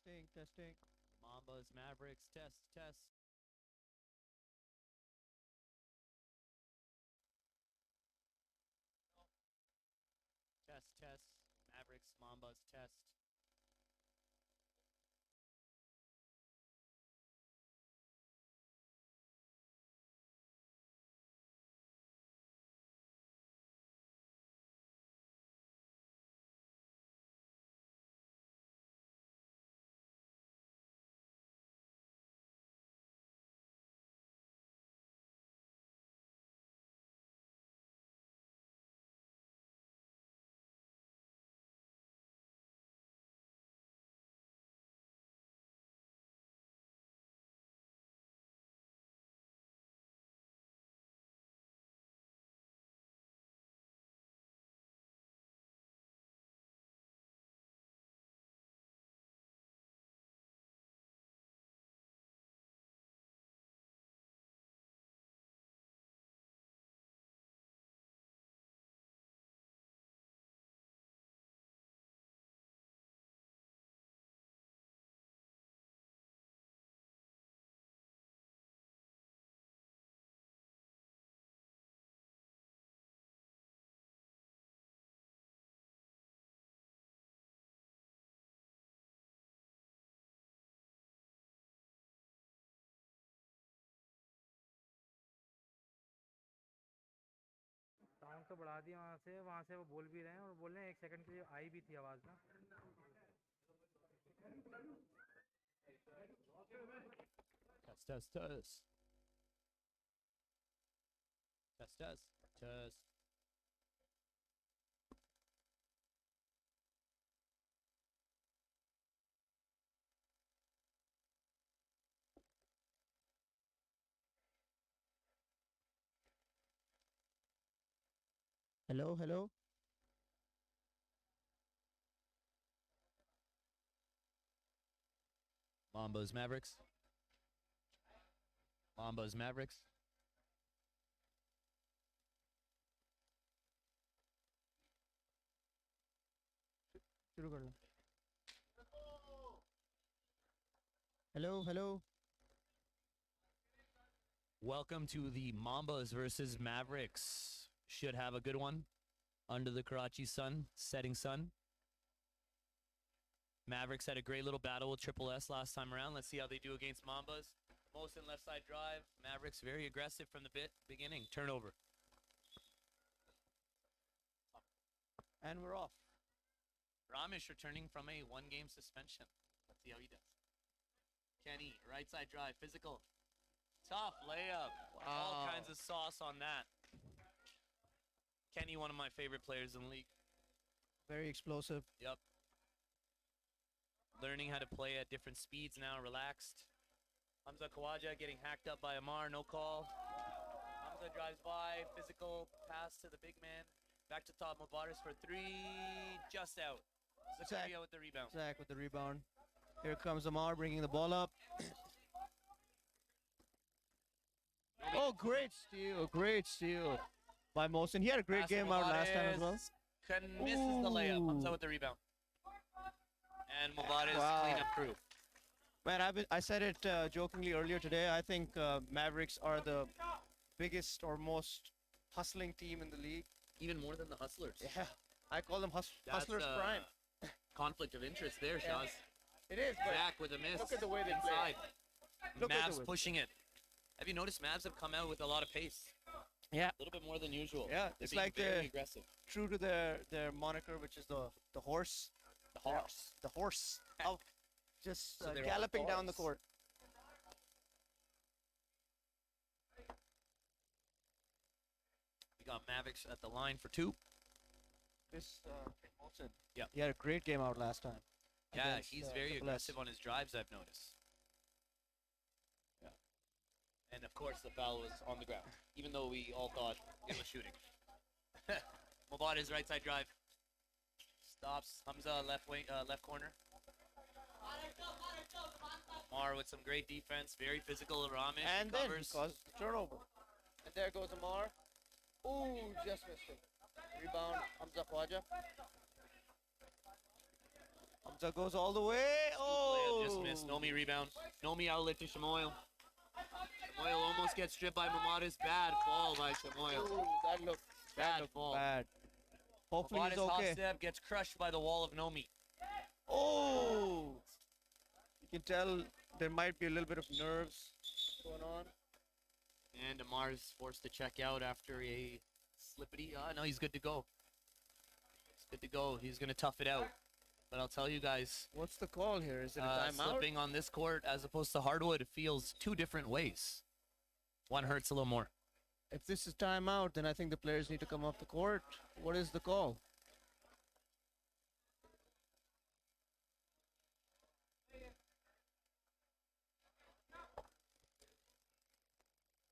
Testing. Mambas, Mavericks, test. Test. Mavericks, Mambas, test. Sound तो बढ़ा दिया वहाँ से वो बोल भी रहे हैं और बोल रहे हैं 1 सेकंड के लिए आई भी थी आवाज़ ना। Test. Hello. Mambas, Mavericks. Mambas, Mavericks. शुरू कर लो. Hello. Welcome to the Mambas versus Mavericks. Should have a good one. Under the Karachi sun, setting sun. Mavericks had a great little battle with Triple S last time around. Let's see how they do against Mambas. Most in left side drive. Mavericks very aggressive from the beginning. Turnover. And we're off. Ramesh returning from a 1-game suspension. Let's see how he does. Kenny, right side drive, physical. Tough layup. Wow. All kinds of sauce on that. Kenny, one of my favorite players in the league. Very explosive. Yep. Learning how to play at different speeds now, relaxed. Hamza Khawaja getting hacked up by Amar, no call. Hamza drives by, physical pass to the big man. Back to top, Mubarak for 3, just out. Zakaria with the rebound. Zach with the rebound. Here comes Amar bringing the ball up. Oh, great steal by Mohsen. He had a great Pass game out last time as well. Misses the layup. Hamza with the rebound. And Mubarak cleanup crew. Man, I said it jokingly earlier today. I think Mavericks are the biggest or most hustling team in the league. Even more than the Hustlers. Yeah, I call them Hustlers Prime. Conflict of interest there, Shaz. It is, but Back with a miss. look at the way they inside. Look at the Mavs way- pushing it. Have you noticed Mavs have come out with a lot of pace? Yeah, A little bit more than usual. Yeah, They're it's being like very the- aggressive. true to their moniker, which is the horse. The horse. The horse. Out, just So they're galloping on down the horse. court. We got Mavericks at the line for 2. This Mohsen. Yeah. He had a great game out last time. Yeah, against, he's very Triple S. aggressive on his drives, I've noticed. Yeah. And of course the foul was on the ground, even though we all thought it was shooting. Mubad's right side drive. Stops. Hamza left corner. Mar with some great defense, very physical. Ramesh And then he covers. caused the turnover. And there goes Amar. Ooh, just missed it. Rebound, Hamza Khawaja. Hamza goes all the way. Oh, Nomi rebound. Nomi outlet to Shamoil. Shamoil almost gets stripped by Mamada's. Bad fall by Shamoil. Ooh, that looked Bad fall. bad. Hopefully he's Mamada's hop okay. step gets crushed by the wall of Nomi. Oh! You can tell there might be a little bit of nerves going on. And Amar's forced to check out after a slippity. No, he's good to go. He's good to go. He's going to tough it out. But I'll tell you guys, What's the call here? Is it a timeout? slipping on this court as opposed to hardwood feels two different ways. One hurts a little more. If this is timeout, then I think the players need to come off the court. What is the call?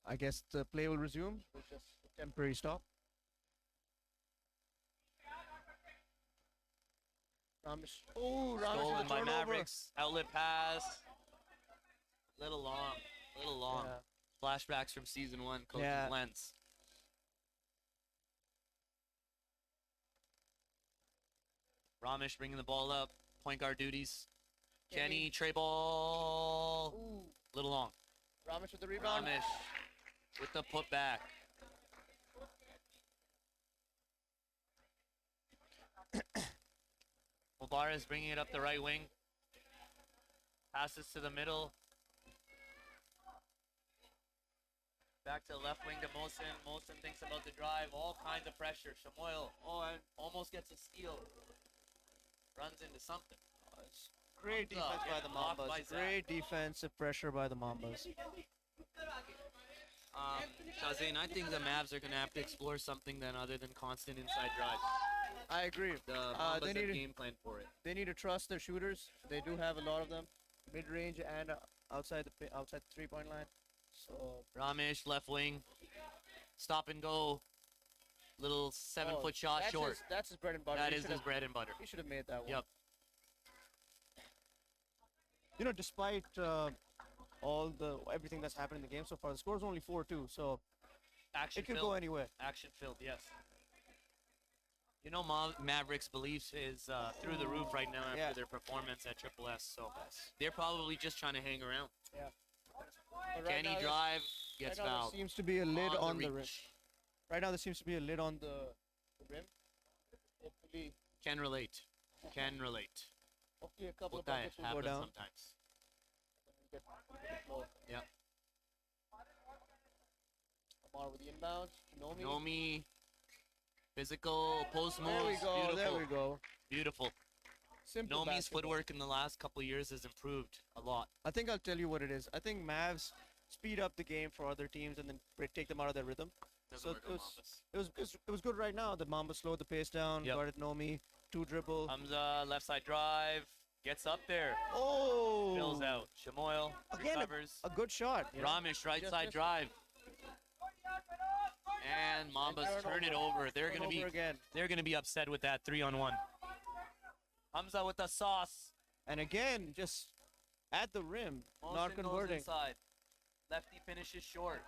I guess the play will resume. It's just a temporary stop. Ramesh. Oh, Ramesh Stolen with a by turnover. Mavericks. Outlet pass. Little long. Little long. Yeah. Flashbacks from season 1. Coach's Yeah. lens. Ramesh bringing the ball up. Point guard duties. Kenny, tray ball. Ooh, Little long. Ramesh with the rebound. Ramesh with the putback. Mubarak bringing it up the right wing. Passes to the middle. Back to the left wing to Mosin. Mosin thinks about the drive. All kinds of pressure. Shamoil and almost gets a steal. Runs into something. Great Comes up, defense by getting the blocked by Mambas. Zach. Great defensive pressure by the Mambas. Shazane, I think the Mavs are going to have to explore something then other than constant inside drives. I agree. The They Mambas need have to- game plan for it. They need to trust their shooters. They do have a lot of them, mid-range and outside the three-point line. So Ramesh, left wing. Stop and go. Little 7-foot shot that's short. That's his bread and butter. That He is should his have- bread and butter. He should have made that one. Yep. You know, despite everything that's happened in the game so far, the score is only 4-2. So Action it could filled. go anywhere. Action filled, yes. You know, Mavericks' beliefs is through the roof right now after Yeah. their performance at Triple S. So they're probably just trying to hang around. Yeah. But right Kenny now, drive right gets now there fouled. seems to be a lid on the rim. reach. Right now there seems to be a lid on the rim. Hopefully, Can relate. Can relate. hopefully a couple of That buckets will go happens down. sometimes. Get more. Yep. Amar with the inbound. Nomi. Nomi. Physical post moves. There we go. Beautiful. There we go. Beautiful. Simple Nomi's basketball. footwork in the last couple of years has improved a lot. I think I'll tell you what it is. I think Mavs speed up the game for other teams and then take them out of their rhythm. Doesn't So work on it was- Mambas. It was good right now that Mamba slowed the pace down, Yep. guarded Nomi, 2-dribble. Hamza, left side drive. Gets up there. Oh! Fills out. Shamoil Again, recovers. a good shot. you know? Ramesh, right Just side missed it. drive. And Mambas turn it over. They're gonna be again. upset with that 3-on-1. Hamza with the sauce. And again, just at the rim, not Mosin goes converting. inside. Lefty finishes short.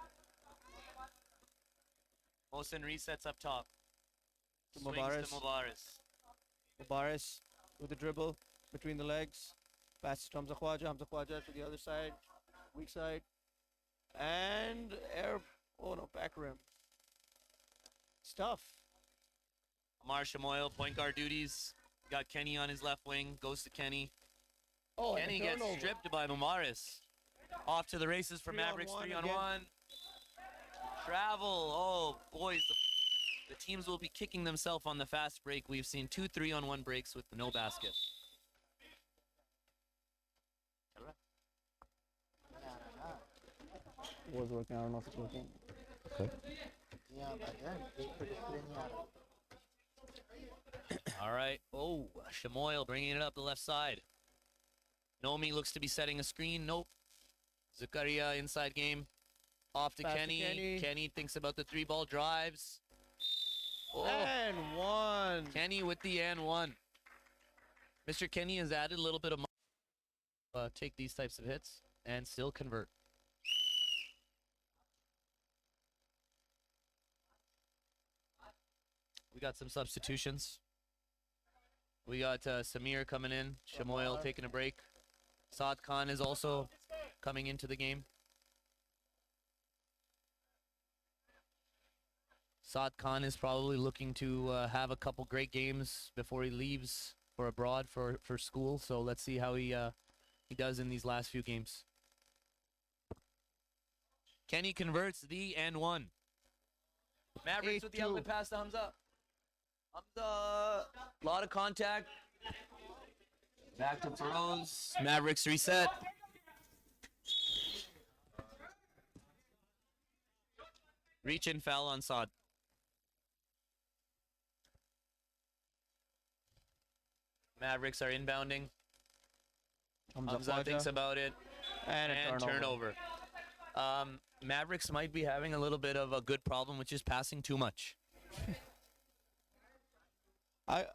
Mosin resets up top. To Swings Mubarak. to Mubarak. Mubarak with the dribble between the legs. Passes to Hamza Khwaja to the other side, weak side. And back rim. It's tough. Amar Shamoil, point guard duties. Got Kenny on his left wing. Goes to Kenny. Oh, and a Kenny gets turnover. stripped by Mamaris. Off to the races for 3-on-1 Mavericks. 3 on again. 1. Travel. Oh, boys. The teams will be kicking themselves on the fast break. We've seen 2 3-on-1 breaks with no basket. Was working. I don't know if it's working. All right. Oh, Shamoil bringing it up the left side. Nomi looks to be setting a screen. Nope. Zakaria inside game. Off to Pass to Kenny. Kenny. Kenny thinks about the 3-ball drives. Oh, And one. Kenny with the and one. Mr. Kenny has added a little bit of take these types of hits and still convert. We got some substitutions. We got Samir coming in. Shamoil taking a break. Saad Khan is also coming into the game. Saad Khan is probably looking to have a couple great games before he leaves for abroad for school. So let's see how he does in these last few games. Kenny converts the and one. Mavericks with the 8-2. outlet pass to Hamza. Hamza, a lot of contact. Back to Feroz. Mavericks reset. Reach and foul on Saad. Mavericks are inbounding. Hamza thinks about it. And a And turnover. Mavericks might be having a little bit of a good problem, which is passing too much. I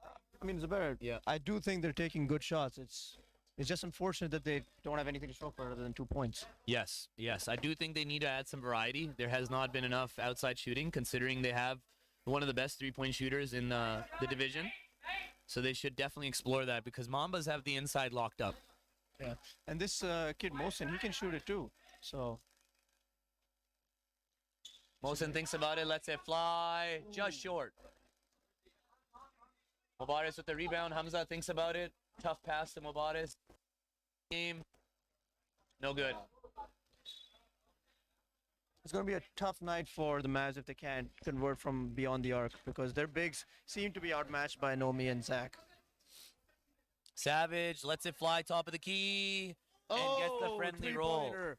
mean, Zubair, Yeah. I do think they're taking good shots. It's just unfortunate that they don't have anything to show for it other than 2 points. Yes, yes. I do think they need to add some variety. There has not been enough outside shooting, considering they have one of the best three-point shooters in the division. So they should definitely explore that because Mambas have the inside locked up. Yeah. And this kid Mohsen, he can shoot it too. So Mohsen thinks about it, lets it fly, just short. Mubaris with the rebound. Hamza thinks about it. Tough pass to Mubaris. Game. No good. it's going to be a tough night for the Mavs if they can't convert from beyond the arc because their bigs seem to be outmatched by Nomi and Zach. Savage lets it fly, top of the key, and gets the friendly roll. three-pointer.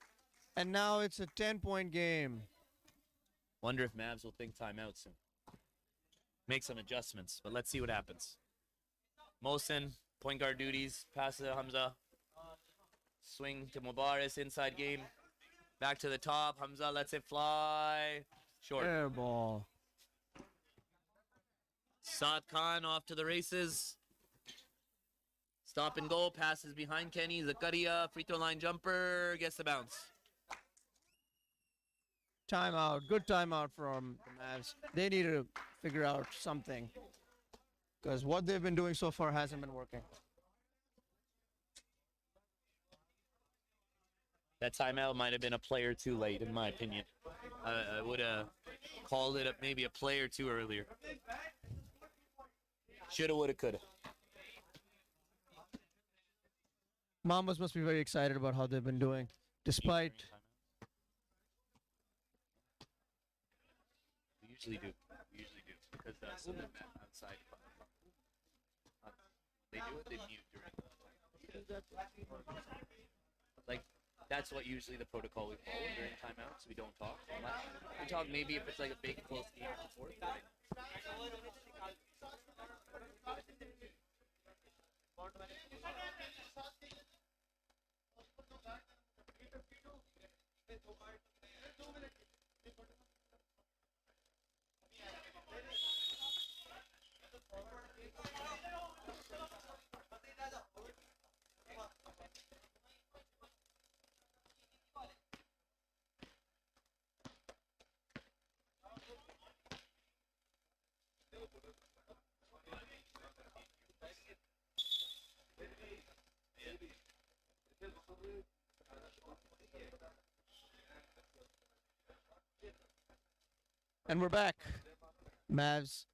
And now it's a 10-point game. Wonder if Mavs will think timeout soon. Make some adjustments, but let's see what happens. Mohsen, point guard duties, pass to Hamza. Swing to Mubaris, inside game. Back to the top, Hamza lets it fly. Short. Air ball. Saad Khan off to the races. Stop and go, passes behind Kenny. Zakaria, free throw line jumper, gets the bounce. Timeout. Good timeout from the Mavs. They need to figure out something because what they've been doing so far hasn't been working. That timeout might have been a play or two late, in my opinion. I would have called it maybe a play or two earlier. Shoulda, woulda, coulda. Mambas must be very excited about how they've been doing, despite. We usually do. Because that's outside. They do it, they mute during. Like, that's what usually the protocol we follow during timeouts. We don't talk much. We talk maybe if it's like a big close game in the fourth. And we're back. Mavs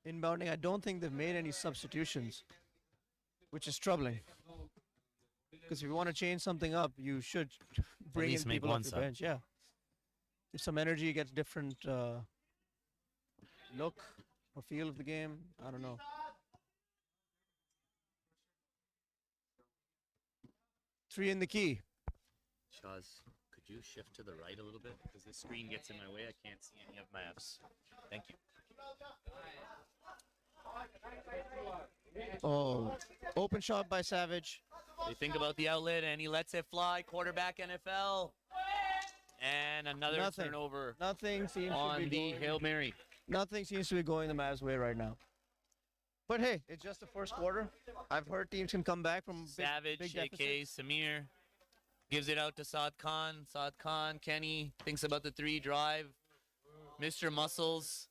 inbounding. I don't think they've made any substitutions, which is troubling. Because if you want to change something up, you should bring in least make people one off the sub. bench. Yeah. If some energy gets different look or feel of the game, I don't know. Three in the key. Shaz, could you shift to the right a little bit? Because this screen gets in my way. I can't see any of maps. Thank you. Oh, open shot by Savage. They think about the outlet, and he lets it fly. Quarterback NFL. And another Nothing. turnover Nothing seems to on be the going. Hail Mary. Nothing seems to be going the Mavs' way right now. But hey, it's just the first quarter. I've heard teams can come back from Savage, big a.k.a. Samir, gives it out to Saad Khan. Saad Khan, Kenny thinks about the three drive. Mr. Muscles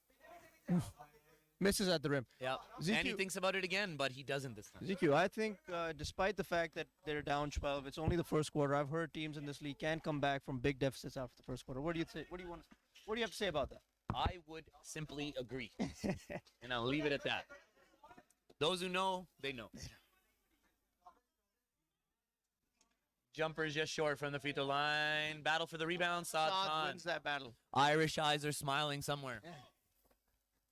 Misses at the rim. Yeah. And he ZQ, thinks about it again, but he doesn't this time. ZQ, I think despite the fact that they're down 12, it's only the first quarter. I've heard teams in this league can come back from big deficits after the first quarter. What do you say? What do you want? What do you have to say about that? I would simply agree. And I'll leave it at that. Those who know, they know. Jumper is just short from the free throw line. Battle for the rebound. Saad Saad Khan. wins that battle. Irish eyes are smiling somewhere.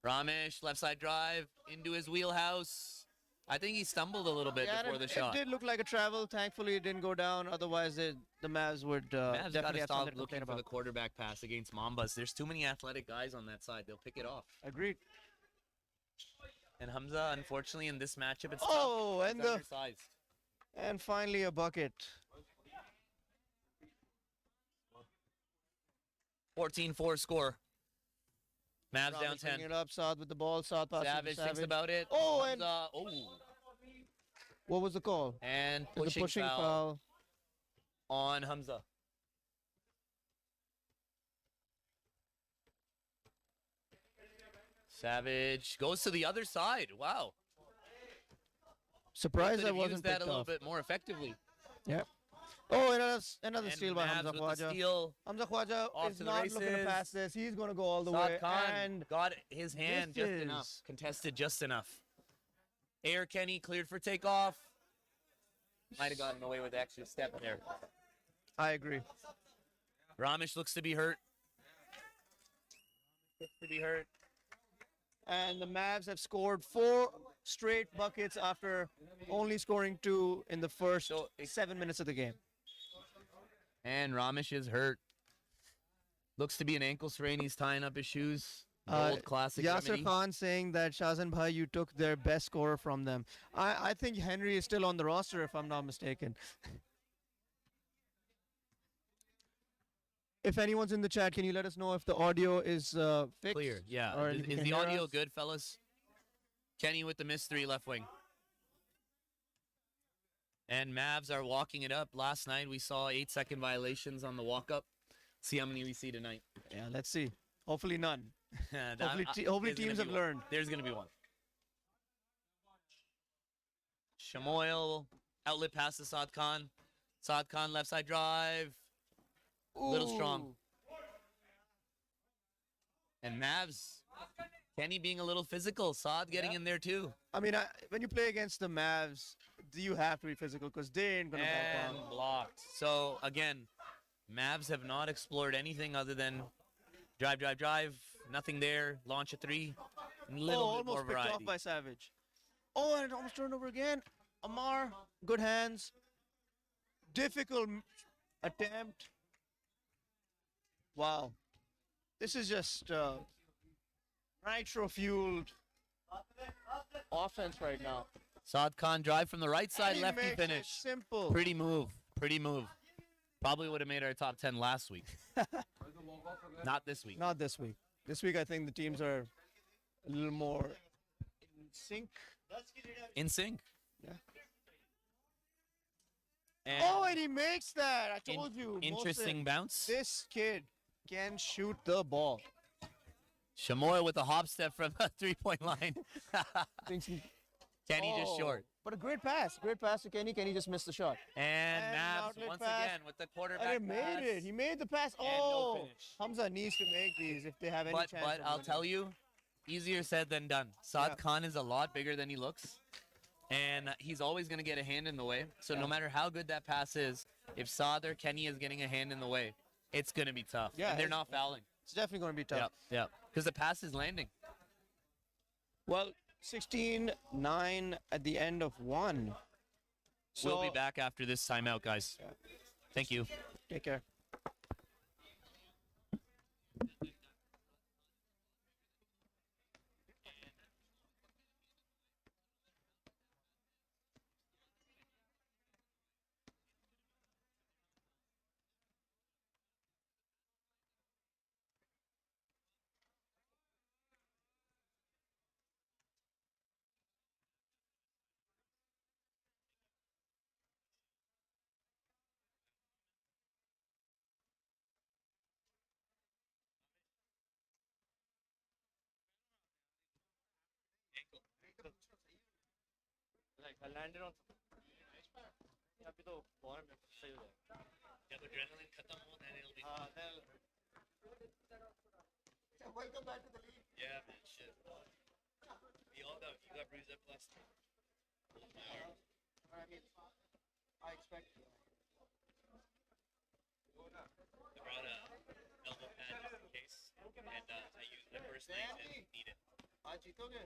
Ramesh, left side drive into his wheelhouse. I think he stumbled a little bit Yeah, before the it shot. did look like a travel. Thankfully, it didn't go down. Otherwise, the Mavs would Mavs got definitely to have stop something to looking complain for about. the quarterback pass against Mambas. There's too many athletic guys on that side. They'll pick it off. Agreed. And Hamza, unfortunately, in this matchup, it's Oh, tough. and He's the undersized. and finally a bucket. 14-4 score. Mavs down Ramish 10. bringing it up. Saad with the ball. Saad passes to Savage thinks Savage. about it. Oh, and Hamza, oh, what was the call? and It was a pushing foul. on Hamza. Savage goes to the other side. Wow. Surprised Could that have wasn't used that picked a little off. bit more effectively. Yeah. Oh, another And steal by Mavs Hamza with the Khwaja. steal. Hamza Khwaja Off is to the not looking to races. pass this. He's going to go all the Saad way. Khan And got his hand just enough. misses. Contested just enough. Air Kenny cleared for takeoff. Might have gotten away with the extra step there. I agree. Ramesh looks to be hurt. Looks to be hurt. And the Mavs have scored 4 straight buckets after only scoring 2 in the first So, 7 minutes of the game. And Ramesh is hurt. Looks to be an ankle sprain. He's tying up his shoes. The old classic Yasser remedy. Khan saying that Shazan Bhai, you took their best scorer from them. I think Henry is still on the roster, if I'm not mistaken. If anyone's in the chat, can you let us know if the audio is fixed? Clear, yeah. Or Is, if you is can the hear audio us? good, fellas? Kenny with the mystery left wing. And Mavs are walking it up. Last night we saw 8-second violations on the walk up. See how many we see tonight. Yeah, let's see. Hopefully none. That- Hopefully, I- hopefully there's gonna teams be have one. learned. There's going to be one. Shamoil, outlet pass to Saad Khan. Saad Khan, left side drive. Little strong. Ooh. And Mavs, Kenny being a little physical. Saad getting in there too. I mean, when you play against the Mavs, you have to be physical because they ain't going to back And down. blocked. So again, Mavs have not explored anything other than drive, drive, drive. Nothing there. Launch a three. A little bit more Almost picked off variety. by Savage. Oh, and it almost turned over again. Amar, good hands. Difficult attempt. Wow. This is just nitro-fueled offense right now. Saad Khan drive from the right side, And he lefty makes it finish. simple. Pretty move. Pretty move. Probably would have made our top 10 last week. Not this week. Not this week. This week, I think the teams are a little more in sync. In sync. Yeah. And Oh, and he makes that. I told you. interesting Mohsen, bounce. This kid can shoot the ball. Shamoy with a hop step from the three-point line. Thinks he- Kenny just Oh, short. But a great pass. Great pass to Kenny. Kenny just missed the shot. And And Mavs outlet once pass. again with the quarterback And he made pass. it. He made the pass. no Oh, finish. Hamza needs to make these if they have any But chance. I'll tell you, easier said than done. Saad Yeah. Khan is a lot bigger than he looks. And he's always going to get a hand in the way. So Yeah. no matter how good that pass is, if Saad or Kenny is getting a hand in the way, it's going to be tough. Yeah, And they're it's- not fouling. It's definitely going to be tough. Yep, yep. Because the pass is landing. Well, 16-9 at the end of one. We'll be So- back after this timeout, guys. Yeah. Thank you. Take care. I landed on. Yeah, अभी तो और में सही हो जाएगा. जब adrenaline खत्म हो, then it'll be. Then. Yeah, welcome back to the league. Yeah, man, shit. You got bruised up last time. My arm. I mean, I expect. I brought a elbow pad just in case, and I personally didn't need it. आज जीतोगे?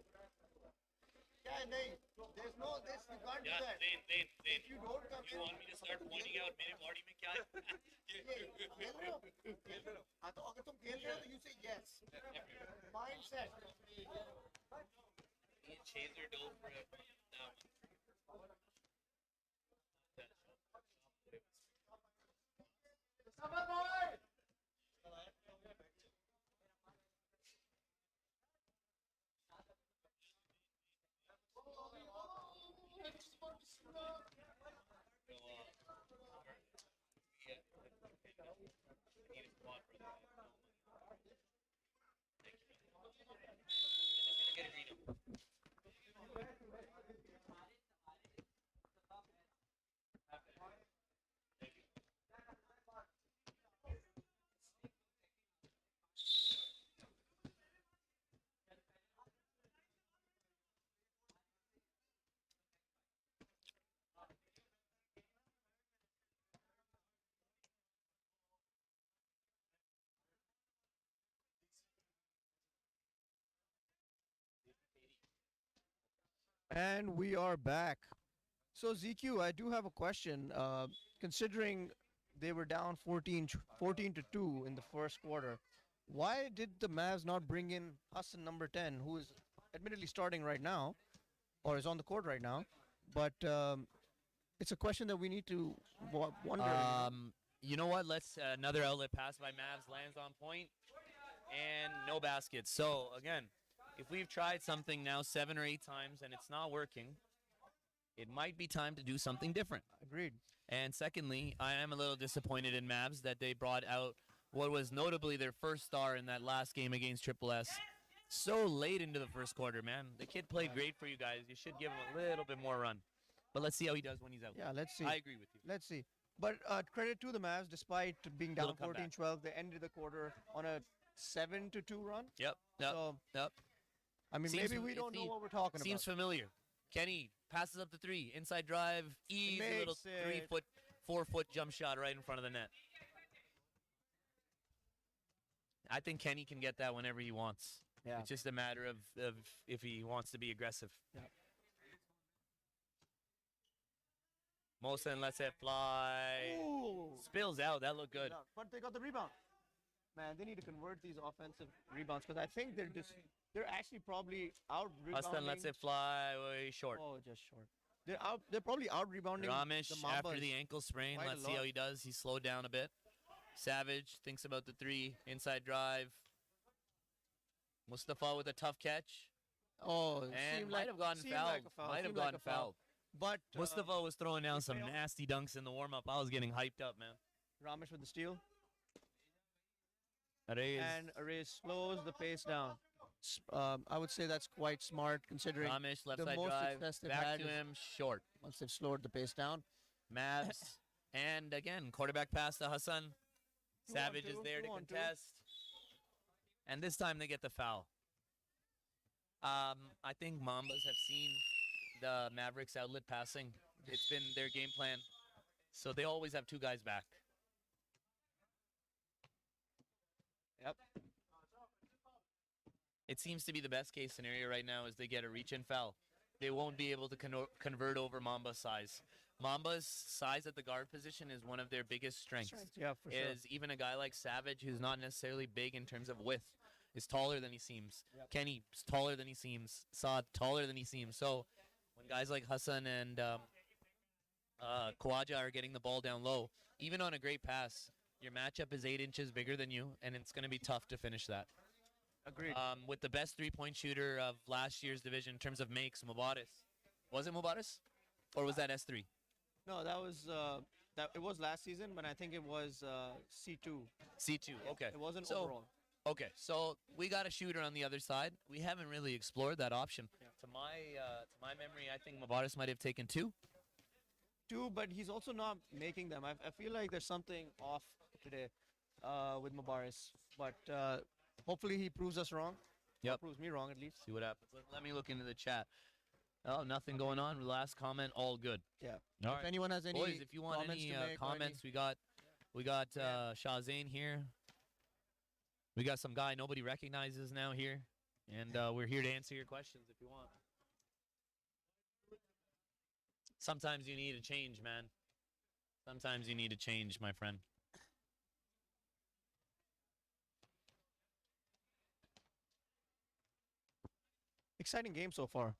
क्या है नहीं? There's no this. You can't do Yeah, that. Zain. If you don't come You in, want me to start pointing out मेरे body में क्या है? खेल रहे हो? खेल रहे हो? हाँ तो अगर तुम खेल रहे हो तो you say yes. Mindset. Me and Chaser dove for it. And we are back. So ZQ, I do have a question. Considering they were down 14 to 2 in the first quarter, why did the Mavs not bring in Hassan number 10, who is admittedly starting right now, or is on the court right now? But it's a question that we need to wonder. You know what? Let's another outlet pass by Mavs lands on point, and no baskets. So again, if we've tried something now 7 or 8 times and it's not working, it might be time to do something different. Agreed. And secondly, I am a little disappointed in Mavs that they brought out what was notably their first star in that last game against Triple S so late into the first quarter, man. The kid played great for you guys. You should give him a little bit more run. But let's see how he does when he's out. Yeah, let's see. I agree with you. Let's see. But credit to the Mavs, despite being down Little comeback. 14-12, they ended the quarter on a 7 to 2 run. Yep. So, I mean, Seems maybe we don't know what we're talking Seems about. familiar. Kenny passes up the 3, inside drive, easy little makes it. 3-foot, 4-foot jump shot right in front of the net. I think Kenny can get that whenever he wants. Yeah. It's just a matter of if he wants to be aggressive. Yeah. Mosen lets it fly. Ooh. Spills out. That looked good. But they got the rebound. Man, they need to convert these offensive rebounds because I think they're actually probably out rebounding. Huston lets it fly way short. Oh, just short. They're probably out rebounding Ramesh the Mambas. after the ankle sprain. quite a Let's see how lot. he does. He slowed down a bit. Savage thinks about the 3, inside drive. Mustafa with a tough catch. Oh, it And seemed might have gotten seemed fouled. like a foul. Might have seemed like gotten a foul. fouled. But Mustafa was throwing down some failed. nasty dunks in the warm-up. I was getting hyped up, man. Ramesh with the steal. Reyes. And Arrays slows the pace down. I would say that's quite smart considering Ramesh left the side most drive. success they've Back had to is him, short. once they've slowed the pace down. Mavs. And again, quarterback pass to Hassan. 2-on-2, Savage is there to 2-on-2. contest. And this time they get the foul. I think Mambas have seen the Mavericks outlet passing. It's been their game plan. So they always have 2 guys back. Yep. It seems to be the best case scenario right now is they get a reach and foul. They won't be able to convert over Mamba's size. Mamba's size at the guard position is one of their biggest strengths. Yeah, for sure. Is even a guy like Savage, who's not necessarily big in terms of width, is taller than he seems. Yep. Kenny's taller than he seems. Saad taller than he seems. So when guys like Hassan and Khawaja are getting the ball down low, even on a great pass, your matchup is 8 inches bigger than you, and it's going to be tough to finish that. Agreed. With the best 3-point shooter of last year's division in terms of makes, Mubaris. Was it Mubaris? Or was that S3? No, that was it was last season, but I think it was C2. C2, okay. It wasn't So, overall. Okay, so we got a shooter on the other side. We haven't really explored that option. Yeah. To my memory, I think Mavaris might have taken 2. Two, but he's also not making them. I feel like there's something off today with Mabaris, but hopefully he proves us wrong. Or Yep. proves me wrong at least. See what happens. Let me look into the chat. Oh, nothing going on. Last comment, all good. Yeah. All If right. anyone has any Boys, if you want comments any to make or comments, we got Yeah. Shahzain here. We got some guy nobody recognizes now here, and we're here to answer your questions if you want. Sometimes you need a change, man. Sometimes you need a change, my friend. Exciting game so far.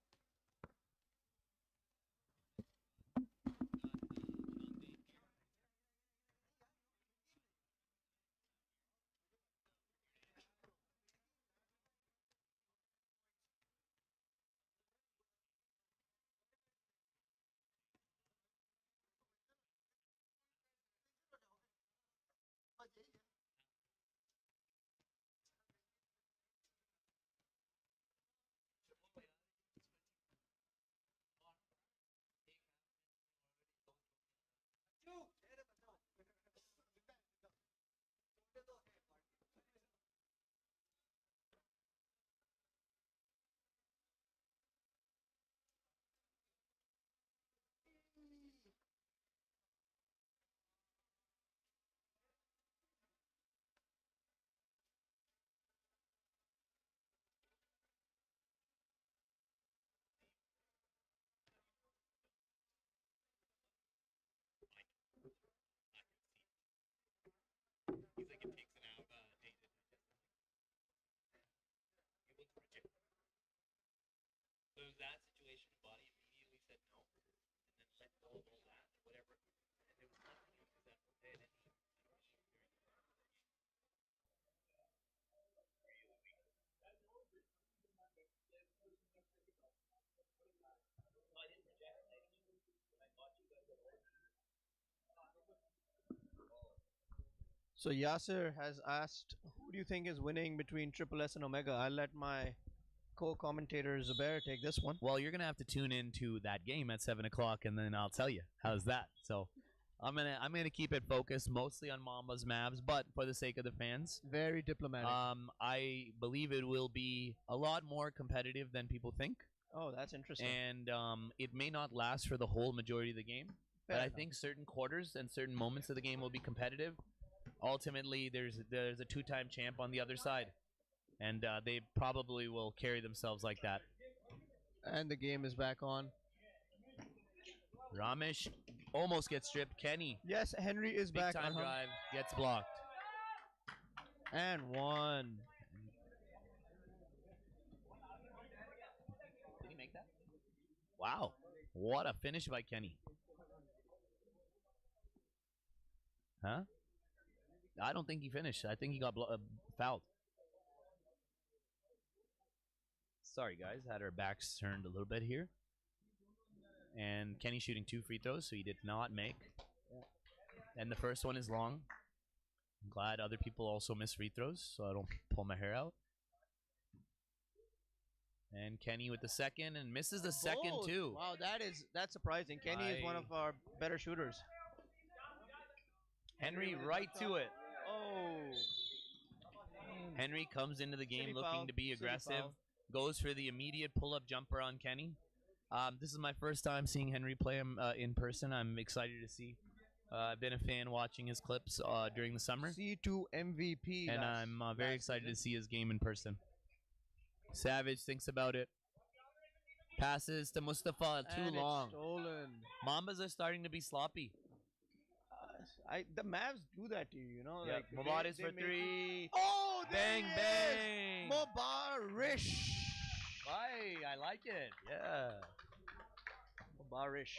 He's like, it takes an hour, day to it was rigid. So it was that situation, body immediately said no, and then let go of all that, or whatever. And there was nothing else that had any So Yasser has asked, who do you think is winning between Triple S and Omega? I'll let my co-commentator Zubair take this one. Well, you're gonna have to tune into that game at 7 o'clock, and then I'll tell you. How's that? So, I'm gonna keep it focused mostly on Mambas Mavs, but for the sake of the fans, Very diplomatic. I believe it will be a lot more competitive than people think, Oh, that's interesting. and it may not last for the whole majority of the game. Fair But I enough. think certain quarters and certain moments of the game will be competitive. Ultimately, there's a 2-time champ on the other side, and they probably will carry themselves like that. And the game is back on. Ramesh almost gets stripped. Kenny, Yes, Henry is big back time on him. drive, gets blocked. And one. Did he make that? Wow, what a finish by Kenny. Huh? I don't think he finished. I think he got fouled. Sorry, guys. Had our backs turned a little bit here. And Kenny shooting 2 free throws, so he did not make. And the first one is long. I'm glad other people also miss free throws, so I don't pull my hair out. And Kenny with the second, and misses the second Both. too. Wow, that's surprising. Kenny is one of our better shooters. Henry right to it. Oh. Henry comes into the game Silly looking foul. to be Silly aggressive. foul. Goes for the immediate pull-up jumper on Kenny. This is my first time seeing Henry play him in person. I'm excited to see. I've been a fan watching his clips during the summer, C2 MVP. and I'm very excited to see his game in person. Savage thinks about it. Passes to Mustafa, too And long. It's stolen. Mambas are starting to be sloppy. The Mavs do that to you, you know. Yep. Like Mavaris they for make 3. Oh, there Bang, he bang. is. Mubarish. Hey, I like it. Yeah. Mubarish.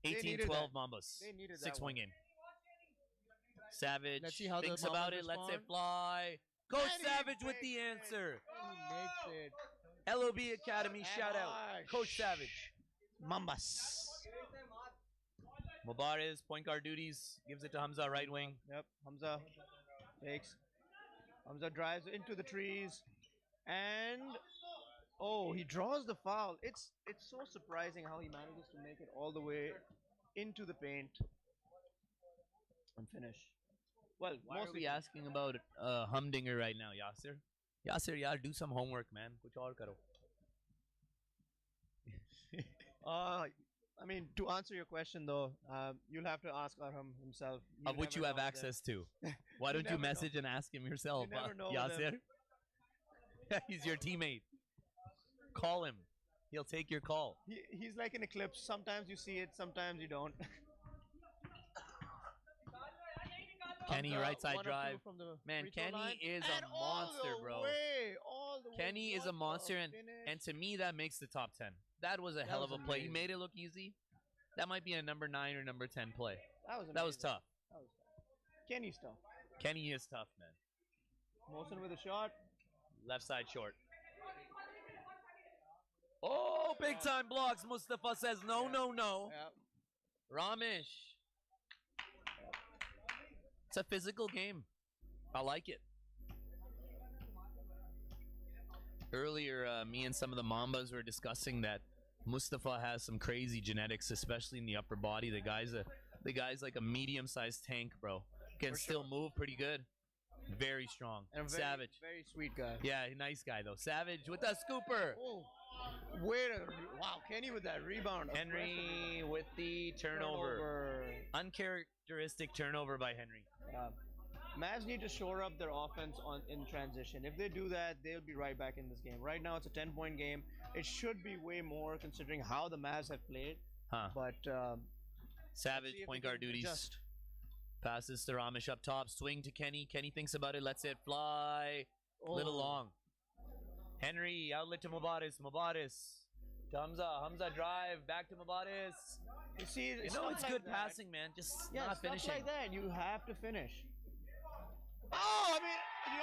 18-12 that. Mambas. They needed that 6-1 one. game. Savage Let's see how the thinks about Mambas it, lets it respond. fly. Coach And he Savage with makes the it. answer. He makes it. LOB Academy, And shout out. Ash. Coach Savage. Mambas. Mubarak, point guard duties, gives it to Hamza, right wing. Yep, Hamza. Takes. Hamza drives into the trees. And oh, he draws the foul. It's so surprising how he manages to make it all the way into the paint and finish. Well, Why are mostly we asking about Humdinger right now, Yasser? Yasser, yaar, do some homework, man. Kuch aur karo. I mean, to answer your question though, you'll have to ask Arham himself. Of which you never have know them. access to. Why You don't you never know. message and ask him yourself, You never know them. Yasser? He's your teammate. Call him. He'll take your call. He's like an eclipse. Sometimes you see it, sometimes you don't. Kenny, Hamza, right side 1 of 2 drive. from the Man, free throw Kenny line. is And a monster, all the bro. Way, all the way. Kenny is a What monster, a and finish. to me, that makes the top 10. That was a hell was of a play. He amazing. made it look easy. That might be a number 9 or number 10 play. that was That was amazing. tough. That was tough. Kenny's tough. Kenny is tough, man. Mohsen with a shot. Left side short. Oh, big time blocks. Mustafa says no, no, no. Yeah. Ramesh. It's a physical game. I like it. Earlier, me and some of the Mambas were discussing that Mustafa has some crazy genetics, especially in the upper body. The guy's like a medium-sized tank, bro. Can For still sure. move pretty good. Very strong. And a very, Savage. Very sweet guy. Yeah, nice guy though. Savage with that scooper. Oh, wow, Kenny with that rebound. Henry with the turnover. Uncharacteristic turnover by Henry. Mavs need to shore up their offense in transition. If they do that, they'll be right back in this game. Right now, it's a 10-point game. It should be way more considering how the Mavs have played. Huh. But Savage, see if point they guard can duties. adjust. Passes to Ramesh up top. Swing to Kenny. Kenny thinks about it. Lets it fly. Little Oh. long. Henry, outlet to Mubaris. Mubaris. To Hamza. Hamza drive. Back to Mubaris. You see, You know, it's good passing, man. Just Yeah, not stuff finishing. like that. You have to finish. Oh, I mean,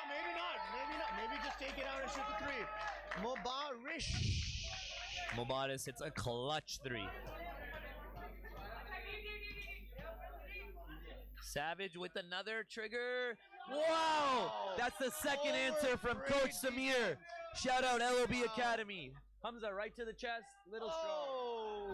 maybe not. Maybe not. Maybe just take it out and shoot the three. Mubarish. Mubaris hits a clutch 3. Savage with another trigger. Wow! That's the second answer from Coach Samir. Shout out LOB Academy. Hamza right to the chest. Little strong. Oh,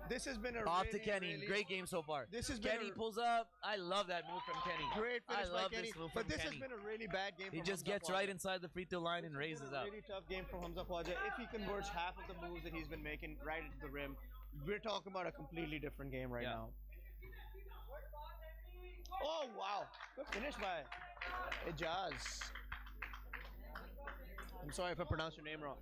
this has been a Off really, to Kenny. really Great game so far. This has been Kenny a pulls up. I love that move from Kenny. great I finish by love Kenny. this move But from this Kenny. has been a really bad game. He from just Hamza gets right Khwaja. inside the free throw line and This has raises been a up. really tough game from Hamza Khwaja. If he converts half of the moves that he's been making right into the rim, we're talking about a completely different game right Yeah. now. Oh wow! Good finish by Ijaz. I'm sorry if I pronounced your name wrong.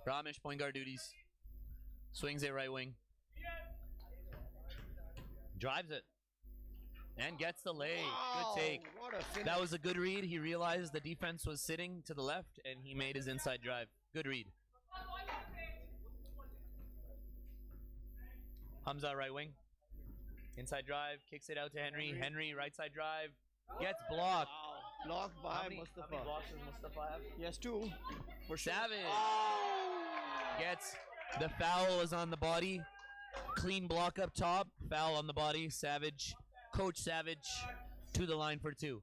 Ramesh, point guard duties. Swings it right wing. Drives it. And gets the lay. Wow, Good take. What a finish. That was a good read. He realized the defense was sitting to the left, and he made his inside drive. Good read. Hamza, right wing. Inside drive. Kicks it out to Henry. Henry, right side drive. Gets blocked. Wow. Blocked by How many Mustafa. blocks does Mustafa have? Yes, 2. For sure. Savage. Oh! Gets the foul is on the body. Clean block up top. Foul on the body. Savage. Coach Savage to the line for 2.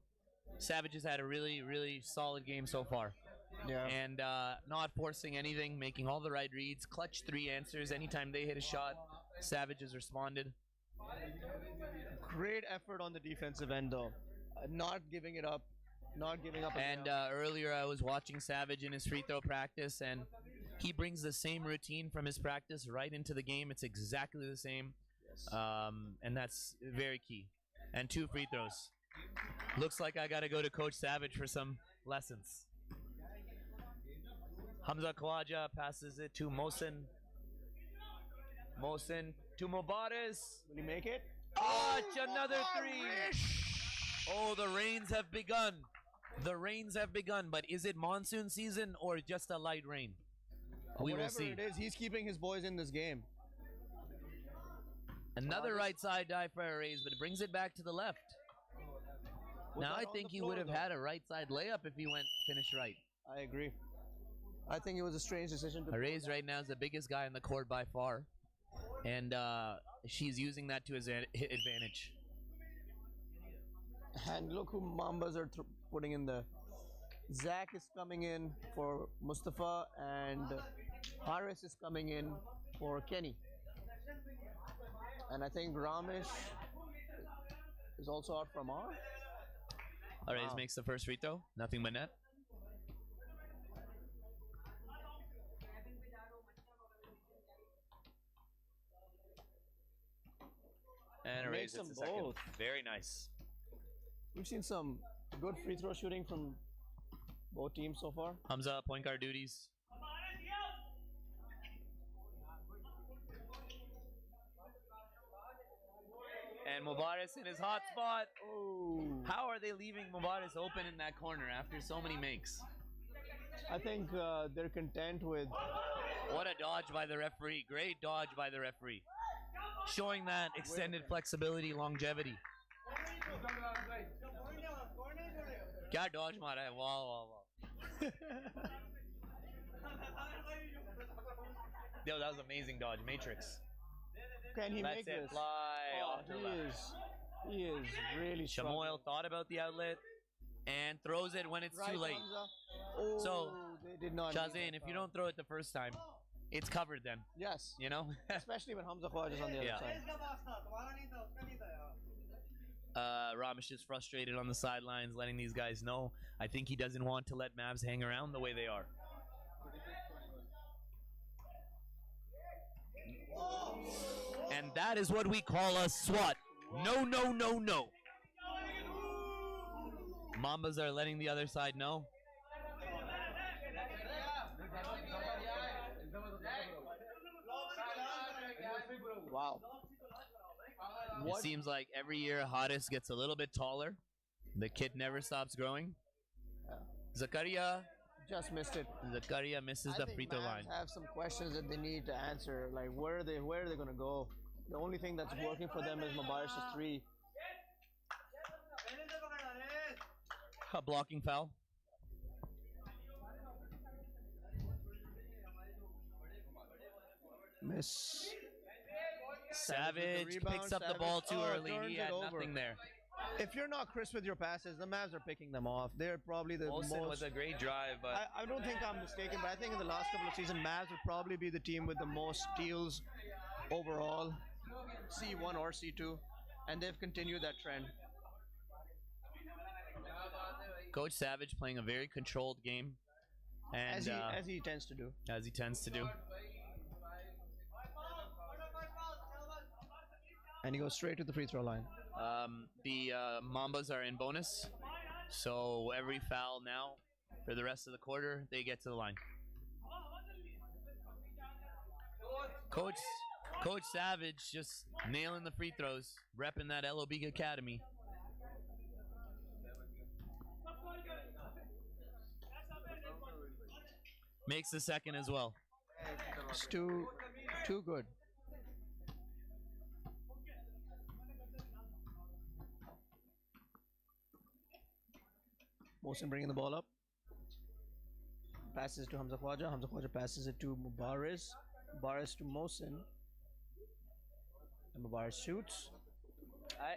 Savage has had a really, really solid game so far. Yeah. And not forcing anything, making all the right reads. Clutch 3 answers. Anytime they hit a shot, Savage has responded. Great effort on the defensive end, though. Not giving it up. Not giving up. And earlier I was watching Savage in his free throw practice, and he brings the same routine from his practice right into the game. It's exactly the same. And that's very key. And 2 free throws. Looks like I got to go to Coach Savage for some lessons. Hamza Khwaja passes it to Mohsen. Mohsen to Mubaris. Will he make it? Clutch, another 3. Mubarish! Oh, the rains have begun. The rains have begun, but is it monsoon season or just a light rain? We will Whatever see. it is, he's keeping his boys in this game. Another right side dive for a raise, but it brings it back to the left. Was Now that I on think the he would floor, have though? had a right side layup if he went finish right. I agree. I think it was a strange decision to A raise right now is the biggest guy on the court by far. and she's using that to his advantage. And look who Mambas are putting in there. Zach is coming in for Mustafa, and Haris is coming in for Kenny. And I think Ramesh is also out from R. Alright, Wow. makes the first free throw. Nothing but net. And Makes Arrays them hits the second. both. Very nice. We've seen some good free throw shooting from both teams so far. Hamza, point guard duties. And Mubaris in his hot spot. Oh. How are they leaving Mubaris open in that corner after so many makes? I think they're content with. What a dodge by the referee. Great dodge by the referee. Showing that extended flexibility, longevity. Kya dodge mara hai? Wow, wow, wow. Yo, that was amazing dodge. Matrix. Can he That's make it. this? Fly Oh, off to the left. he is really struggling. Shamoil thought about the outlet and throws it when it's Right, too late. Hamza? Oh, So, they did not. need Shazin, that if you foul. don't throw it the first time, it's covered then. Yes, You know? especially when Hamza Khwaj is on the other Yeah. side. Ramesh is frustrated on the sidelines, letting these guys know. I think he doesn't want to let Mavs hang around the way they are. And that is what we call a SWAT. No, no, no, no. Mambas are letting the other side know. Wow. It seems like every year Haris gets a little bit taller. The kid never stops growing. Zakaria Just missed it. misses I the think free throw Mavs line. have some questions that they need to answer. Like where are they gonna go? The only thing that's working for them is Mabarish's three. A blocking foul. Miss. Savage rebound, picks up the Savage. ball too Oh, early. turns He it had over. nothing there. If you're not crisp with your passes, the Mavs are picking them off. They're probably the Olsen most. was a great drive, but I don't think I'm mistaken, but I think in the last couple of seasons, Mavs would probably be the team with the most steals overall, C1 or C2, and they've continued that trend. Coach Savage playing a very controlled game, and As he tends to do. as he tends to do. And he goes straight to the free throw line. The Mambas are in bonus, so every foul now for the rest of the quarter, they get to the line. Coach Savage just nailing the free throws, repping that LOB Academy. Makes the second as well. It's too good. Mohsin bringing the ball up. Passes to Hamza Khwaja. Hamza Khwaja passes it to Mubaris. Mubaris to Mohsin. And Mubaris shoots.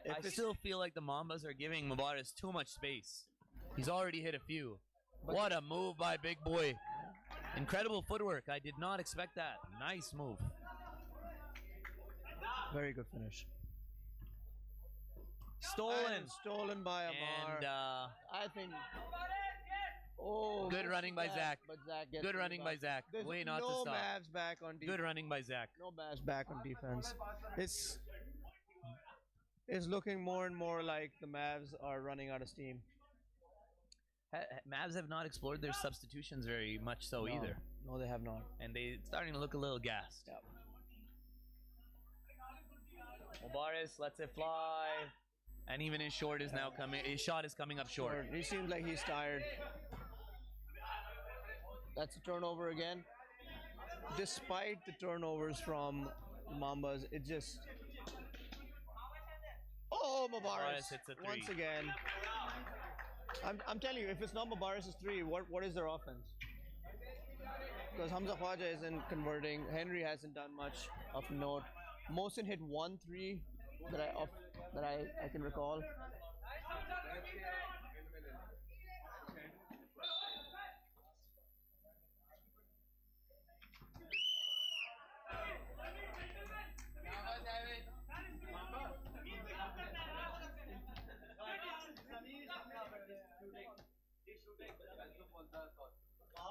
If I it's- still feel like the Mambas are giving Mubaris too much space. He's already hit a few. What a move by Big Boy. Incredible footwork. I did not expect that. Nice move. Very good finish. Stolen. And stolen by Amar. And I think. Oh, Good missed running by that, Zach. But Zach gets good the running by rebound. Zach. There's Way not no to stop. Mavs back on defense. Good running by Zach. No Mavs back on defense. It's looking more and more like the Mavs are running out of steam. Mavs have not explored their substitutions very much so No. either. No, they have not. And they starting to look a little gassed. Yep. Mubaris lets it fly. And even his shot is coming up short. He seems like he's tired. That's a turnover again. Despite the turnovers from Mambas, it just. Oh, Mubaris! Mubaris hits a three. Once again. I'm telling you, if it's not Mubaris' three, what is their offense? because Hamza Khwaja isn't converting. Henry hasn't done much of note. Mohsin hit 1-3 that I can recall.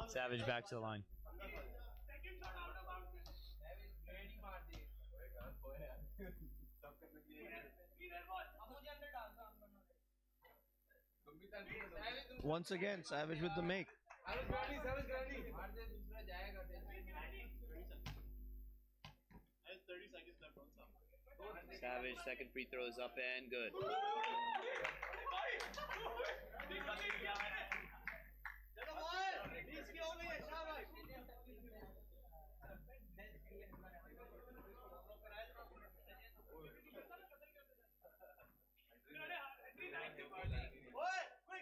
Savage back to the line. Once again, Savage with the make. Savage, second free throw is up and good.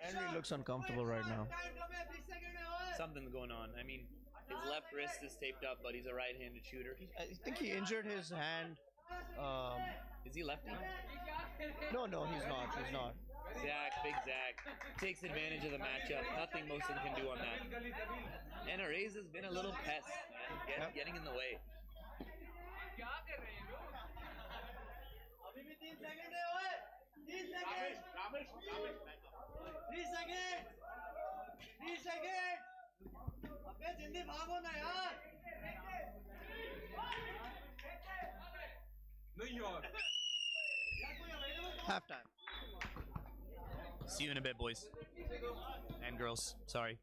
Henry looks uncomfortable right now. Something's going on. I mean, his left wrist is taped up, but he's a right-handed shooter. I think he injured his hand. Is he lefty? No, he's not. He's not. Zach, big Zach, takes advantage of the matchup. Nothing Mohsin can do on that. And Arraez has been a little pest, man, getting in the way. Halftime. See you in a bit, boys. And girls, sorry.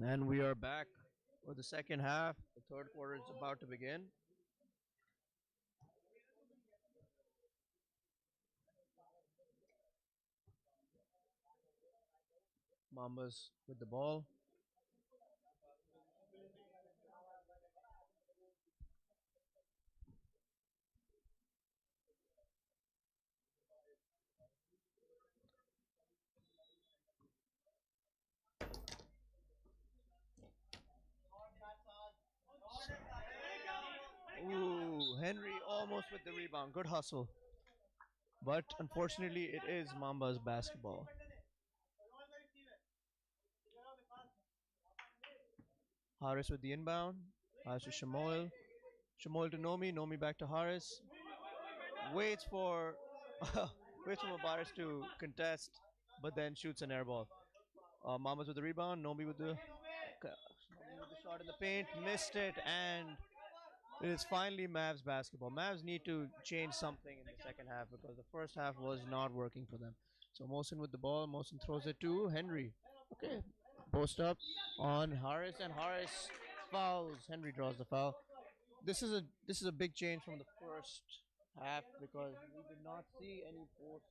And we are back for the second half. The third quarter is about to begin. Mambas with the ball. Ooh, Henry almost with the rebound. Good hustle. But unfortunately, it is Mamba's basketball. Haris with the inbound. Haris to Shamoil. Shamoil to Nomi. Nomi back to Haris. Waits for waits for Mabaris to contest, but then shoots an air ball. Mamas with the rebound. Nomi with the shot in the paint. Missed it, and it is finally Mavs basketball. Mavs need to change something in the second half because the first half was not working for them. So Mohsen with the ball. Mohsen throws it to Henry. Okay, post up on Harris, and Harris fouls. Henry draws the foul. This is a big change from the first half because we did not see any post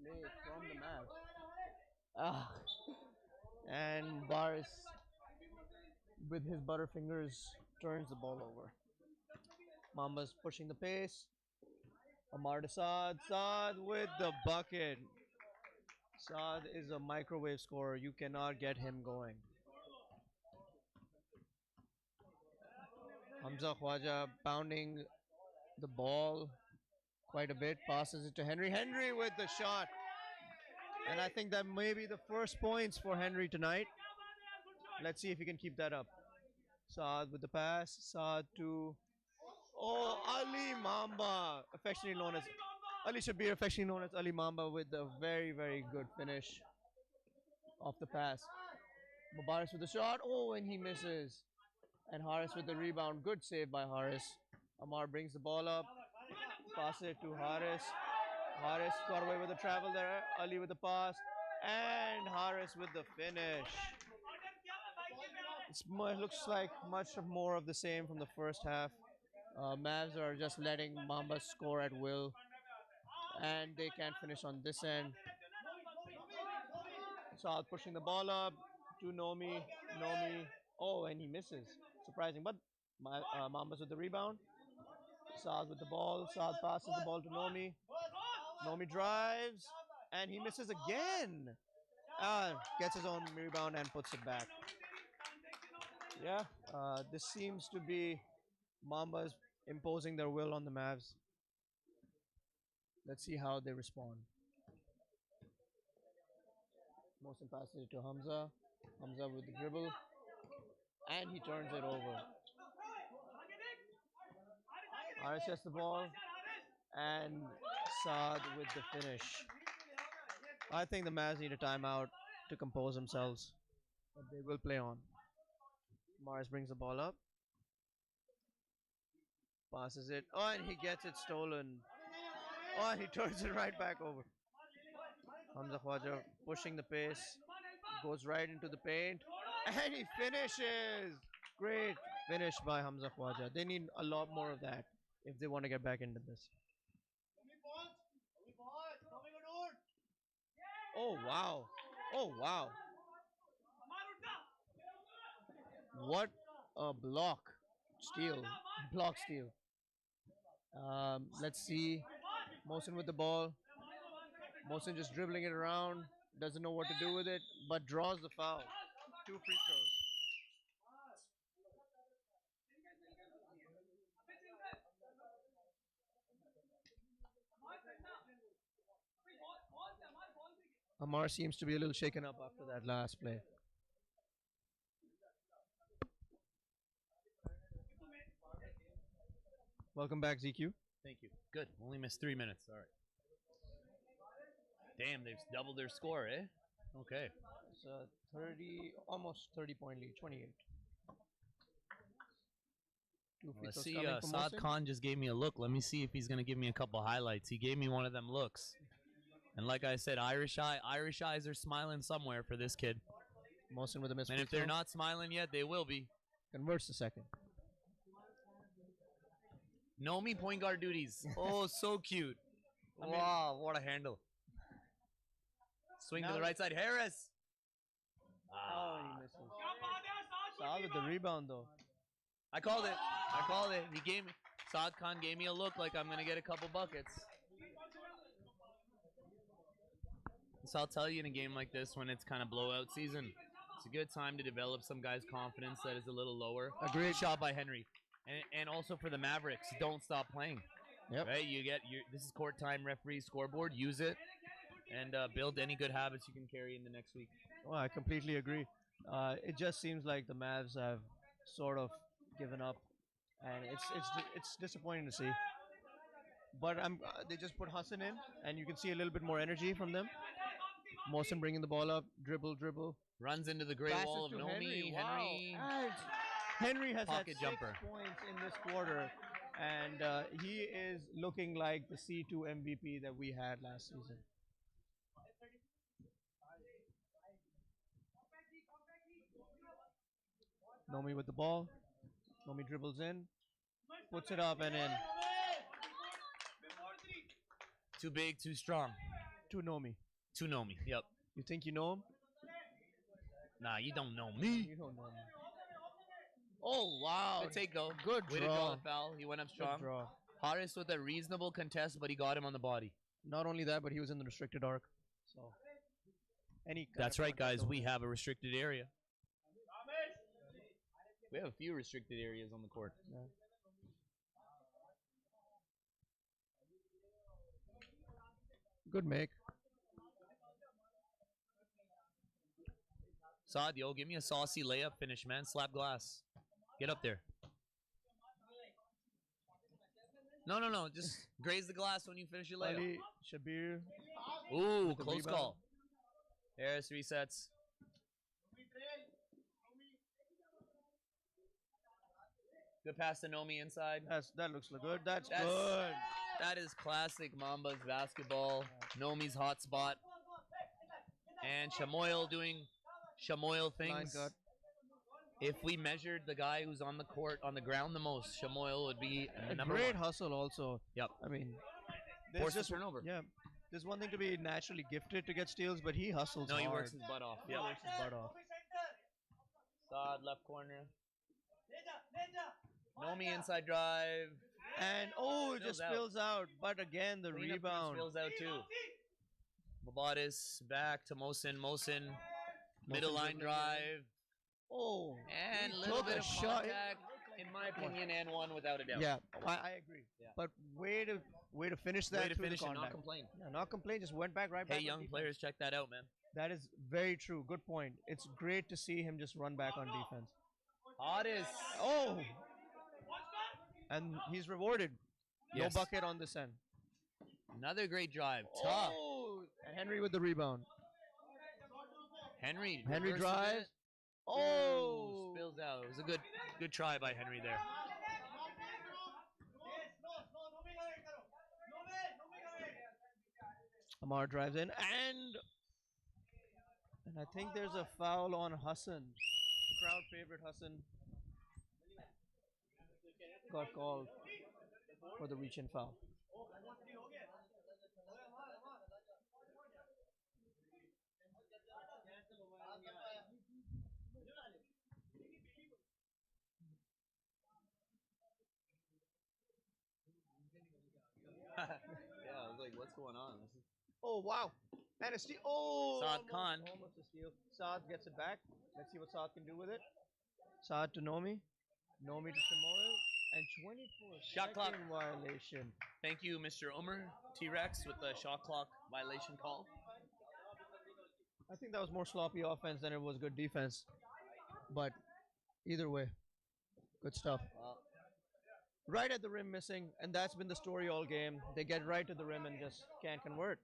play from the Mavs. Ah, and Baris with his butterfingers turns the ball over. Mama's pushing the pace. Amar to Saad. Saad with the bucket. Saad is a microwave scorer. You cannot get him going. Hamza Khwaja pounding the ball quite a bit. Passes it to Henry. Henry with the shot. And I think that may be the first points for Henry tonight. Let's see if he can keep that up. Saad with the pass. Saad to Ali Mamba, affectionately known as Ali Shabir, affectionately known as Ali Mamba, with a very, very good finish off the pass. Mubarak with the shot. Oh, and he misses. And Haris with the rebound. Good save by Haris. Amar brings the ball up. Pass it to Haris. Haris got away with the travel there. Ali with the pass. And Haris with the finish. It looks like much more of the same from the first half. Mavs are just letting Mamba score at will. And they can't finish on this end. Saad pushing the ball up to Nomi. Nomi. Oh, and he misses. Surprising. But Mambas with the rebound. Saad with the ball. Saad passes the ball to Nomi. Nomi drives. And he misses again. Gets his own rebound and puts it back. Yeah, this seems to be Mambas imposing their will on the Mavs. Let's see how they respond. Mohsen passes it to Hamza. Hamza with the dribble. And he turns it over. Aris gets the ball. And Saad with the finish. I think the Mavs need a timeout to compose themselves. But they will play on. Mars brings the ball up. Passes it. Oh, and he gets it stolen. Oh, and he turns it right back over. Hamza Khwaja pushing the pace. Goes right into the paint. And he finishes. Great finish by Hamza Khwaja. They need a lot more of that if they want to get back into this. Oh, wow. Oh, wow. What a block. Steal. Block steal. Let's see. Mohsen with the ball. Mohsen just dribbling it around. Doesn't know what to do with it, but draws the foul. 2 free throws. Amar seems to be a little shaken up after that last play. Welcome back, ZQ. Thank you. Good. Only missed 3 minutes. All right. Damn, they've doubled their score, eh? Okay. It's a 30, almost 30-point lead, 28. Let's see. Saad Khan just gave me a look. Let me see if he's going to give me a couple highlights. He gave me one of them looks. And like I said, Irish eyes are smiling somewhere for this kid. Mohsen with a miss. And if they're not smiling yet, they will be. Converts the second. Nomi point guard duties. Oh, so cute. Wow, what a handle. Swing to Now- the right side. Harris. Oh, he misses. Saad with the rebound though. I called it. He gave me. Saad Khan gave me a look like I'm gonna get a couple buckets. So I'll tell you, in a game like this, when it's kind of blowout season, it's a good time to develop some guys' confidence that is a little lower. Agreed. Shot by Henry, and also for the Mavericks, don't stop playing. Yep. Right, this is court time. Referee scoreboard, use it, and build any good habits you can carry into next week. Well, I completely agree. It just seems like the Mavs have sort of given up, and it's disappointing to see. But they just put Hassan in, and you can see a little bit more energy from them. Mohsen bringing the ball up, dribble. Runs into the great Passes wall of to Nomi. Wow. Henry. And Henry has had Pocket 6 jumper. points in this quarter, and he is looking like the C2 MVP that we had last season. Nomi with the ball. Nomi dribbles in, puts it up and in. Too big, too strong. To Nomi. Too Nomi. Yep. You think you know him? Nah, you don't know me. You don't know him. Oh wow! Good take though. Good Way to draw. draw the foul. He went up Good strong. draw. Harris with a reasonable contest, but he got him on the body. Not only that, but he was in the restricted arc. So any. That's right, guys. We have a restricted area. We have a few restricted areas on the court. Yeah. Good make. Saad, yo, give me a saucy layup finish, man. Slap glass. Get up there. No. Just graze the glass when you finish your layup. Ali, Shabir. Ooh, with the close rebound. call. Harris resets. Good pass to Nomi inside. That looks good. That's That's- good. That is classic Mambas basketball. Nomi's hot spot. And Shamoil doing Shamoil Line things. cut. If we measured the guy who's on the court, on the ground the most, Shamoil would be A number great one. hustle also. Yep. I mean, Force just the turnover. yeah. There's one thing to be naturally gifted to get steals, but he hustles No, he hard. works his butt off. He Yep. works his butt off. Saad left corner. Nomi inside drive. And it just Spills out. spills out. But again, the Cleanup rebound. spills out too. Mabadis back to Mohsen. Middle line dribbling drive. Oh, And a he little took bit a of shot. contact, in my opinion, and one without a doubt. Yeah, I agree. Yeah. But way to finish that. Way to through the finish and not contact. complain. Yeah, not complain. Just went back right back. Hey, on young defense. players, check that out, man. That is very true. Good point. It's great to see him just run back on defense. Hottest. Oh, and he's rewarded. Yes. No bucket on this end. Another great drive. Tough. Oh, and Henry with the rebound. Henry. Henry reverses drives. it. Oh, Spills out. It was a good try by Henry there. Amar drives in, and I think there's a foul on Hassan. Crowd favorite Hassan got called for the reach-in foul. Yeah, I was like, what's going on? Oh wow! And a steal. Oh, Saad Khan. almost a steal. Saad gets it back. Let's see what Saad can do with it. Saad to Nomi. Nomi to Shamoil. And 24 Shot clock. second violation. Thank you, Mr. Omer T-Rex, with the shot clock violation call. I think that was more sloppy offense than it was good defense. But either way, good stuff. Well, Right at the rim missing, and that's been the story all game. They get right to the rim and just can't convert.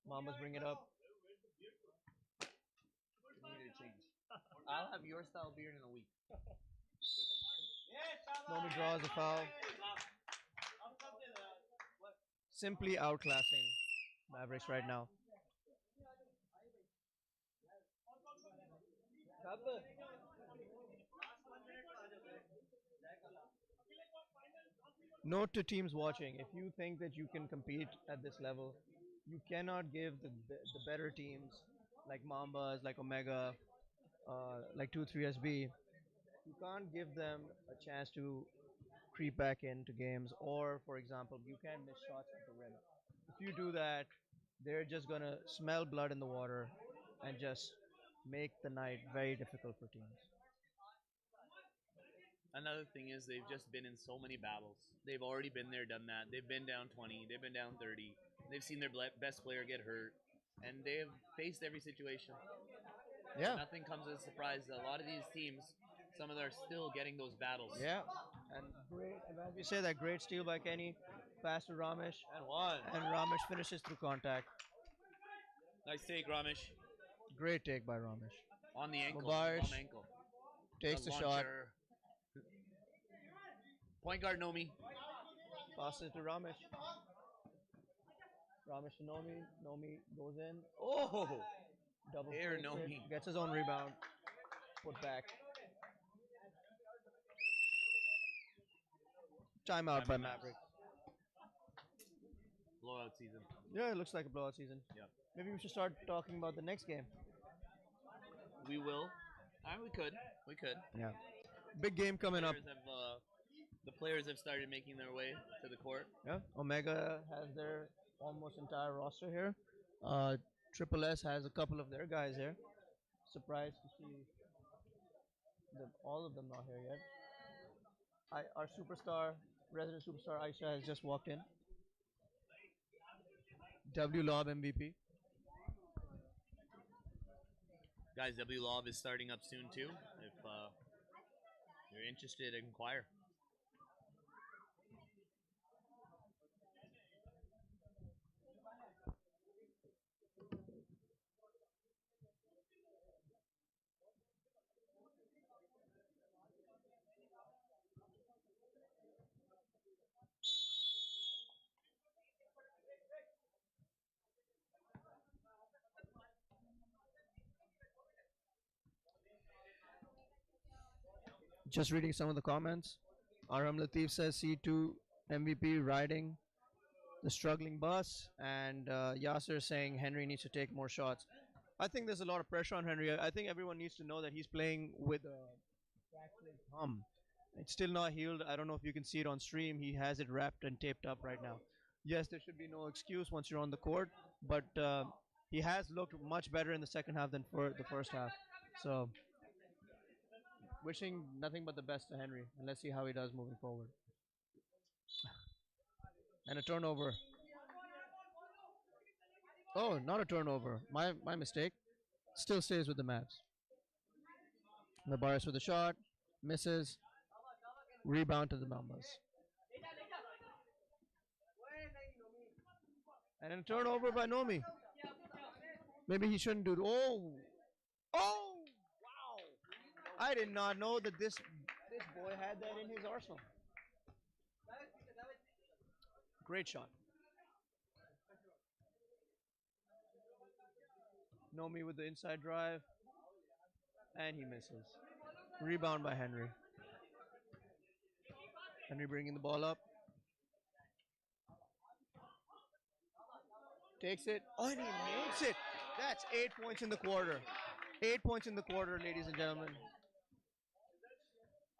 Mambas bring it up. we need to change. I'll have your style beard in a week. Nomi draws a foul. Simply outclassing Mavericks right now. Note to teams watching: if you think that you can compete at this level, you cannot give the better teams like Mambas, like Omega, like 2-3SB. You can't give them a chance to creep back into games, or for example, you can't miss shots at the rim. If you do that, they're just gonna smell blood in the water and just make the night very difficult for teams. Another thing is they've just been in so many battles. They've already been there, done that. They've been down 20. They've been down 30. They've seen their best player get hurt, and they've faced every situation. Yeah, Nothing comes as a surprise. A lot of these teams, some of them are still getting those battles. yeah, and great. And as we say, that great steal by Kenny, pass to Ramesh, And one. and Ramesh finishes through contact. Nice take, Ramesh. Great take by Ramesh. On the ankle. Mubarish On the ankle. takes the shot, Point guard Nomi. passes to Ramesh. Ramesh to Nomi. Nomi goes in. Oh, double Air fakes it, Nomi. gets his own rebound. Put back. Timeout by Mavericks. Blowout season. Yeah, it looks like a blowout season. Yep. Maybe we should start talking about the next game. We will. We could. We could. Yeah. Big game coming up. The players have started making their way to the court. Yeah. Omega has their almost entire roster here. Triple S has a couple of their guys here. Surprised to see all of them not here yet. Our superstar, resident superstar Aisha has just walked in. W Lob MVP. Guys, W Lob is starting up soon too. If you're interested, inquire. Just reading some of the comments. Aram Latif says C2 MVP riding the struggling bus, and Yasser saying Henry needs to take more shots. I think there's a lot of pressure on Henry. I think everyone needs to know that he's playing with a fractured thumb. It's still not healed. I don't know if you can see it on stream. He has it wrapped and taped up right now. Yes, there should be no excuse once you're on the court, but he has looked much better in the second half than for the first half. So, wishing nothing but the best to Henry, and let's see how he does moving forward. And a turnover. Oh, not a turnover. My mistake. Still stays with the Mavs. Nabaris with a shot. Misses. Rebound to the Mambas. And then a turnover by Nomi. Maybe he shouldn't do it. Oh! Oh! Wow! I did not know that this boy had that in his arsenal. Great shot. Nomi with the inside drive. And he misses. Rebound by Henry. Henry bringing the ball up. Takes it. Oh, and he makes it. That's 8 points in the quarter. 8 points in the quarter, ladies and gentlemen.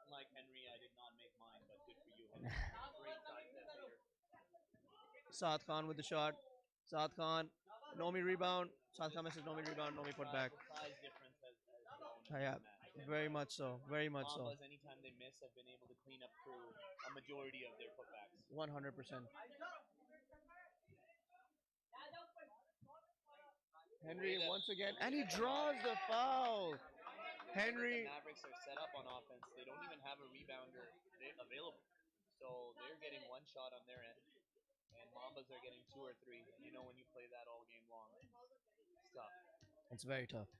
Unlike Henry, I did not make mine, but good for you, Henry. Great side step later. Saad Khan with the shot. Saad Khan. Nomi rebound. Saad Khan misses. Nomi rebound. Nomi put back. The size difference has shown. Yeah, very much so. Very much so. Mambas, anytime they miss, have been able to clean up through a majority of their putbacks. 100%. Henry once again, and he draws the foul. Henry. The Mavericks are set up on offense. They don't even have a rebounder available. So they're getting one shot on their end, and Mambas are getting 2 or 3. And you know when you play that all game long, it's tough. It's very tough.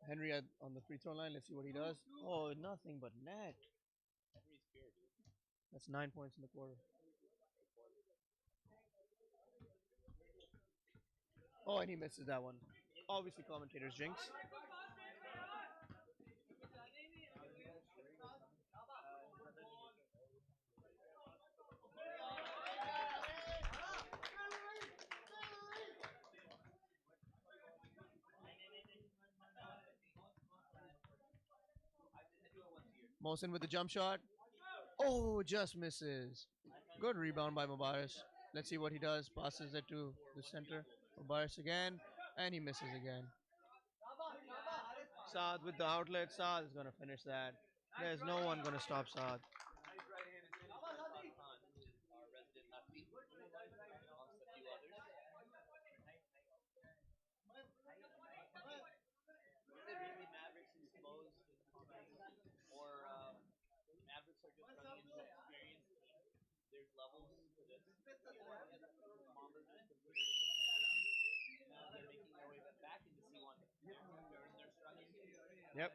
Henry on the free throw line. Let's see what he does. Oh, nothing but net. Henry's pure, dude. That's 9 points in the quarter. Oh, and he misses that one. Obviously, commentators jinx. Mohsin with the jump shot. Oh, just misses. Good rebound by Mubarak. Let's see what he does. Passes it to the center. Mubarak again, and he misses again. Saad with the outlet. Saad is going to finish that. There's no one going to stop Saad. Nice right-handed finish by Saad Khan, our resident lefty, amongst a few others. Is it really Mavericks exposed in comments, or Mavericks are just running into an experienced team? There's levels to this. Mambas have been pretty competitive. Now they're making their way back into C1. They're struggling. Yep.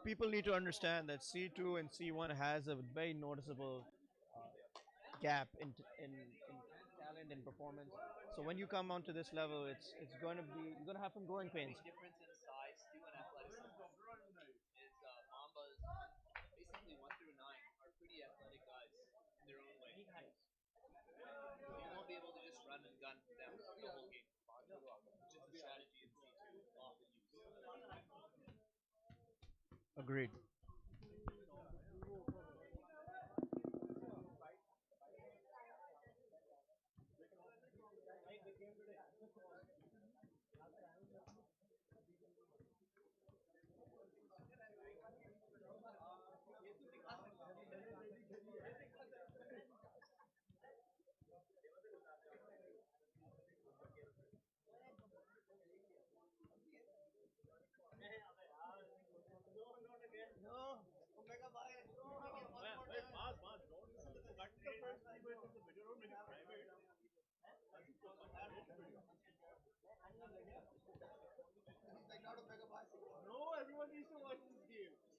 People need to understand that C2 and C1 has a very noticeable gap in talent and performance. So when you come onto this level, it's going to be you're going to have some growing pains. Big difference in size too and athleticism is Mambas basically 1 through 9 are pretty athletic guys in their own way. You won't be able to just run and gun them the whole game, which is the strategy in C2 often used. Agreed.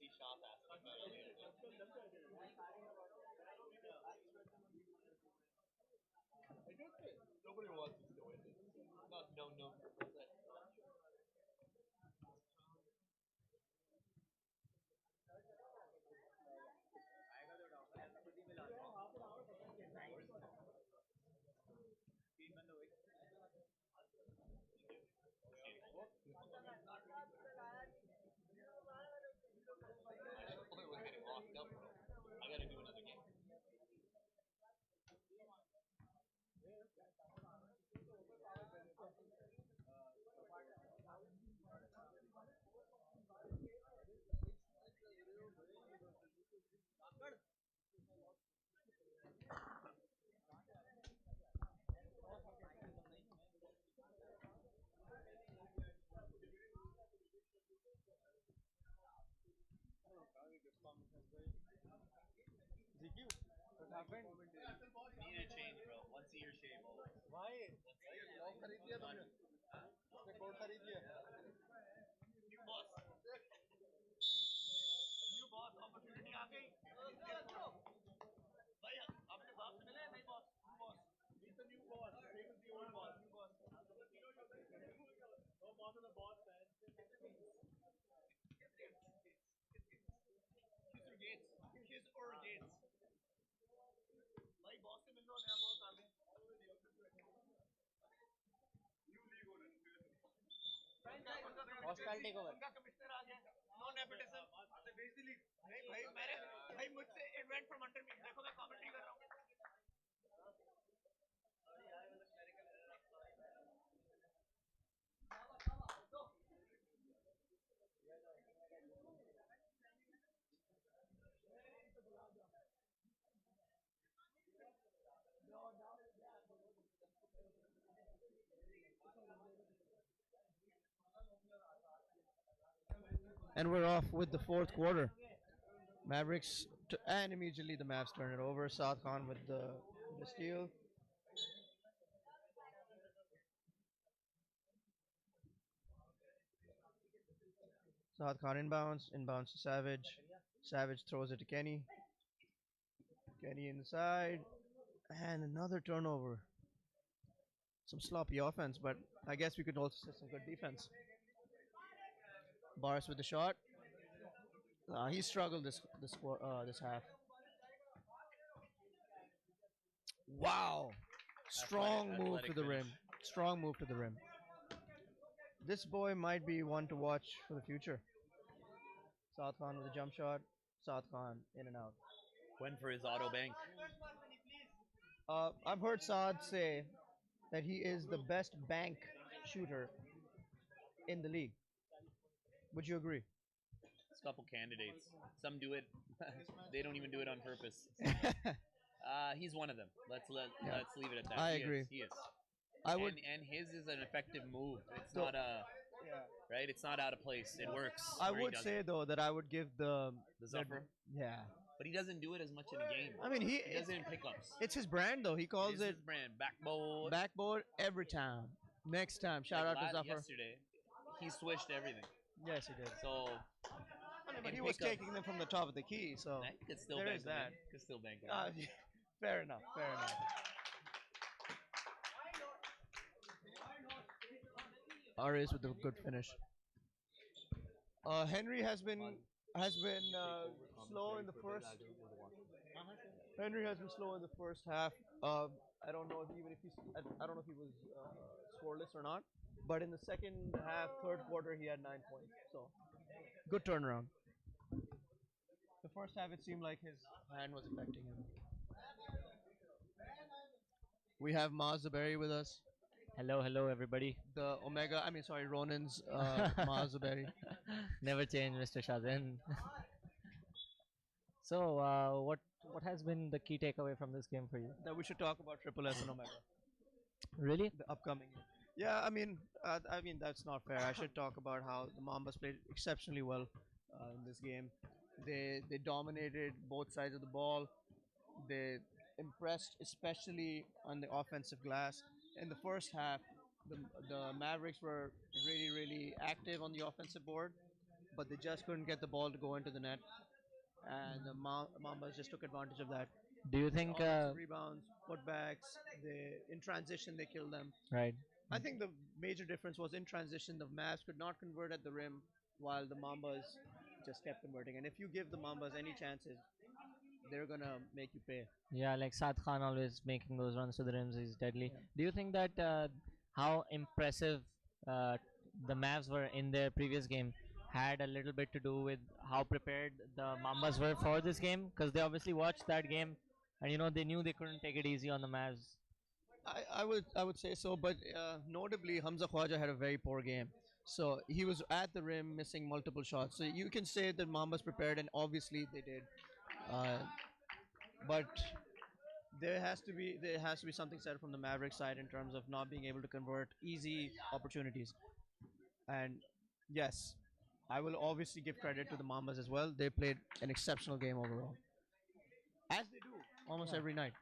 See Shah asking about it later. Nobody wants us to win. Not no. My shoulder was getting locked up, bro. I gotta do another game. Need a change, bro. Once a year shave always. Why? Once a year. Done. New boss. New boss opportunity आ गई. भाई आपने बाप से मिले नहीं boss? New boss. He's the new boss. Same as the old boss. New boss. No boss is a boss, man. Kiss or Gates. Kiss or Gates. भाई boss से मिल लो नया बॉस आ गया हॉस्टाइल टेक ओवर उनका commissioner आ गया know nepotism basically नहीं भाई मैंने भाई मुझसे इन्वेंट फ्रॉम अंडर मी देखो मैं कमेंट्री कर रहा हूँ And we're off with the fourth quarter. Mavericks and immediately the Mavs turn it over. South Khan with the steal. South Khan inbounds to Savage. Savage throws it to Kenny. Kenny inside, and another turnover. Some sloppy offense, but I guess we could also see some good defense. Boris with the shot. He struggled this half. Wow, strong move to the rim. Strong move to the rim. This boy might be one to watch for the future. South Khan with a jump shot. Saad Khan in and out. Went for his auto bank. I've heard Saad say that he is the best bank shooter in the league. Would you agree? There's a couple candidates. Some do it. They don't even do it on purpose. He's one of them. Let's Yeah. let's leave it at that. I He agree. Is, he is. I would. And his is an effective move. It's So- not a Yeah. right. It's not out of place. It works. I where he would does say it. though that I would give the Zuffer, Yeah. but he doesn't do it as much in a game. I mean, He does it in pickups. it's his brand though. He calls It is it his brand backbone. backboard every time. Next time, shout out to Zafar. Yesterday, he switched everything. Yes, he did. So But in he was pickups- taking them from the top of the key, so he could still there bank is them in. that. Could still bank them. fair enough. Fair enough. Arias with a good finish. Henry has been slow in the first. Henry has been slow in the first half. I don't know if even if he's I don't know if he was scoreless or not. But in the second half, third quarter, he had 9 points. So good turnaround. The first half, it seemed like his hand was affecting him. We have Maz Zaberi with us. Hello, everybody. The Omega, I mean, sorry, Ronan's Maz Zaberi. Never change, Mr. Shazin. So, what has been the key takeaway from this game for you? That we should talk about Triple S and Omega, Really? the upcoming. Yeah, I mean that's not fair. I should talk about how the Mambas played exceptionally well in this game. They dominated both sides of the ball. They impressed, especially on the offensive glass. In the first half, the Mavericks were really active on the offensive board, but they just couldn't get the ball to go into the net, and the Mambas just took advantage of that. Do you think? Offensive rebounds, putbacks. In transition they killed them. Right. I think the major difference was in transition, the Mavs could not convert at the rim while the Mambas just kept converting. And if you give the Mambas any chances, they're going to make you pay. Yeah, like Saad Khan always making those runs to the rims is deadly. Yeah. Do you think that how impressive the Mavs were in their previous game had a little bit to do with how prepared the Mambas were for this game? Because they obviously watched that game, and they knew they couldn't take it easy on the Mavs. I would say so, but notably Hamza Khwaja had a very poor game. So he was at the rim missing multiple shots. So you can say that Mambas prepared, and obviously they did. But there has to be something said from the Maverick side in terms of not being able to convert easy opportunities. And yes, I will obviously give credit to the Mambas as well. They played an exceptional game overall, as they do almost every night.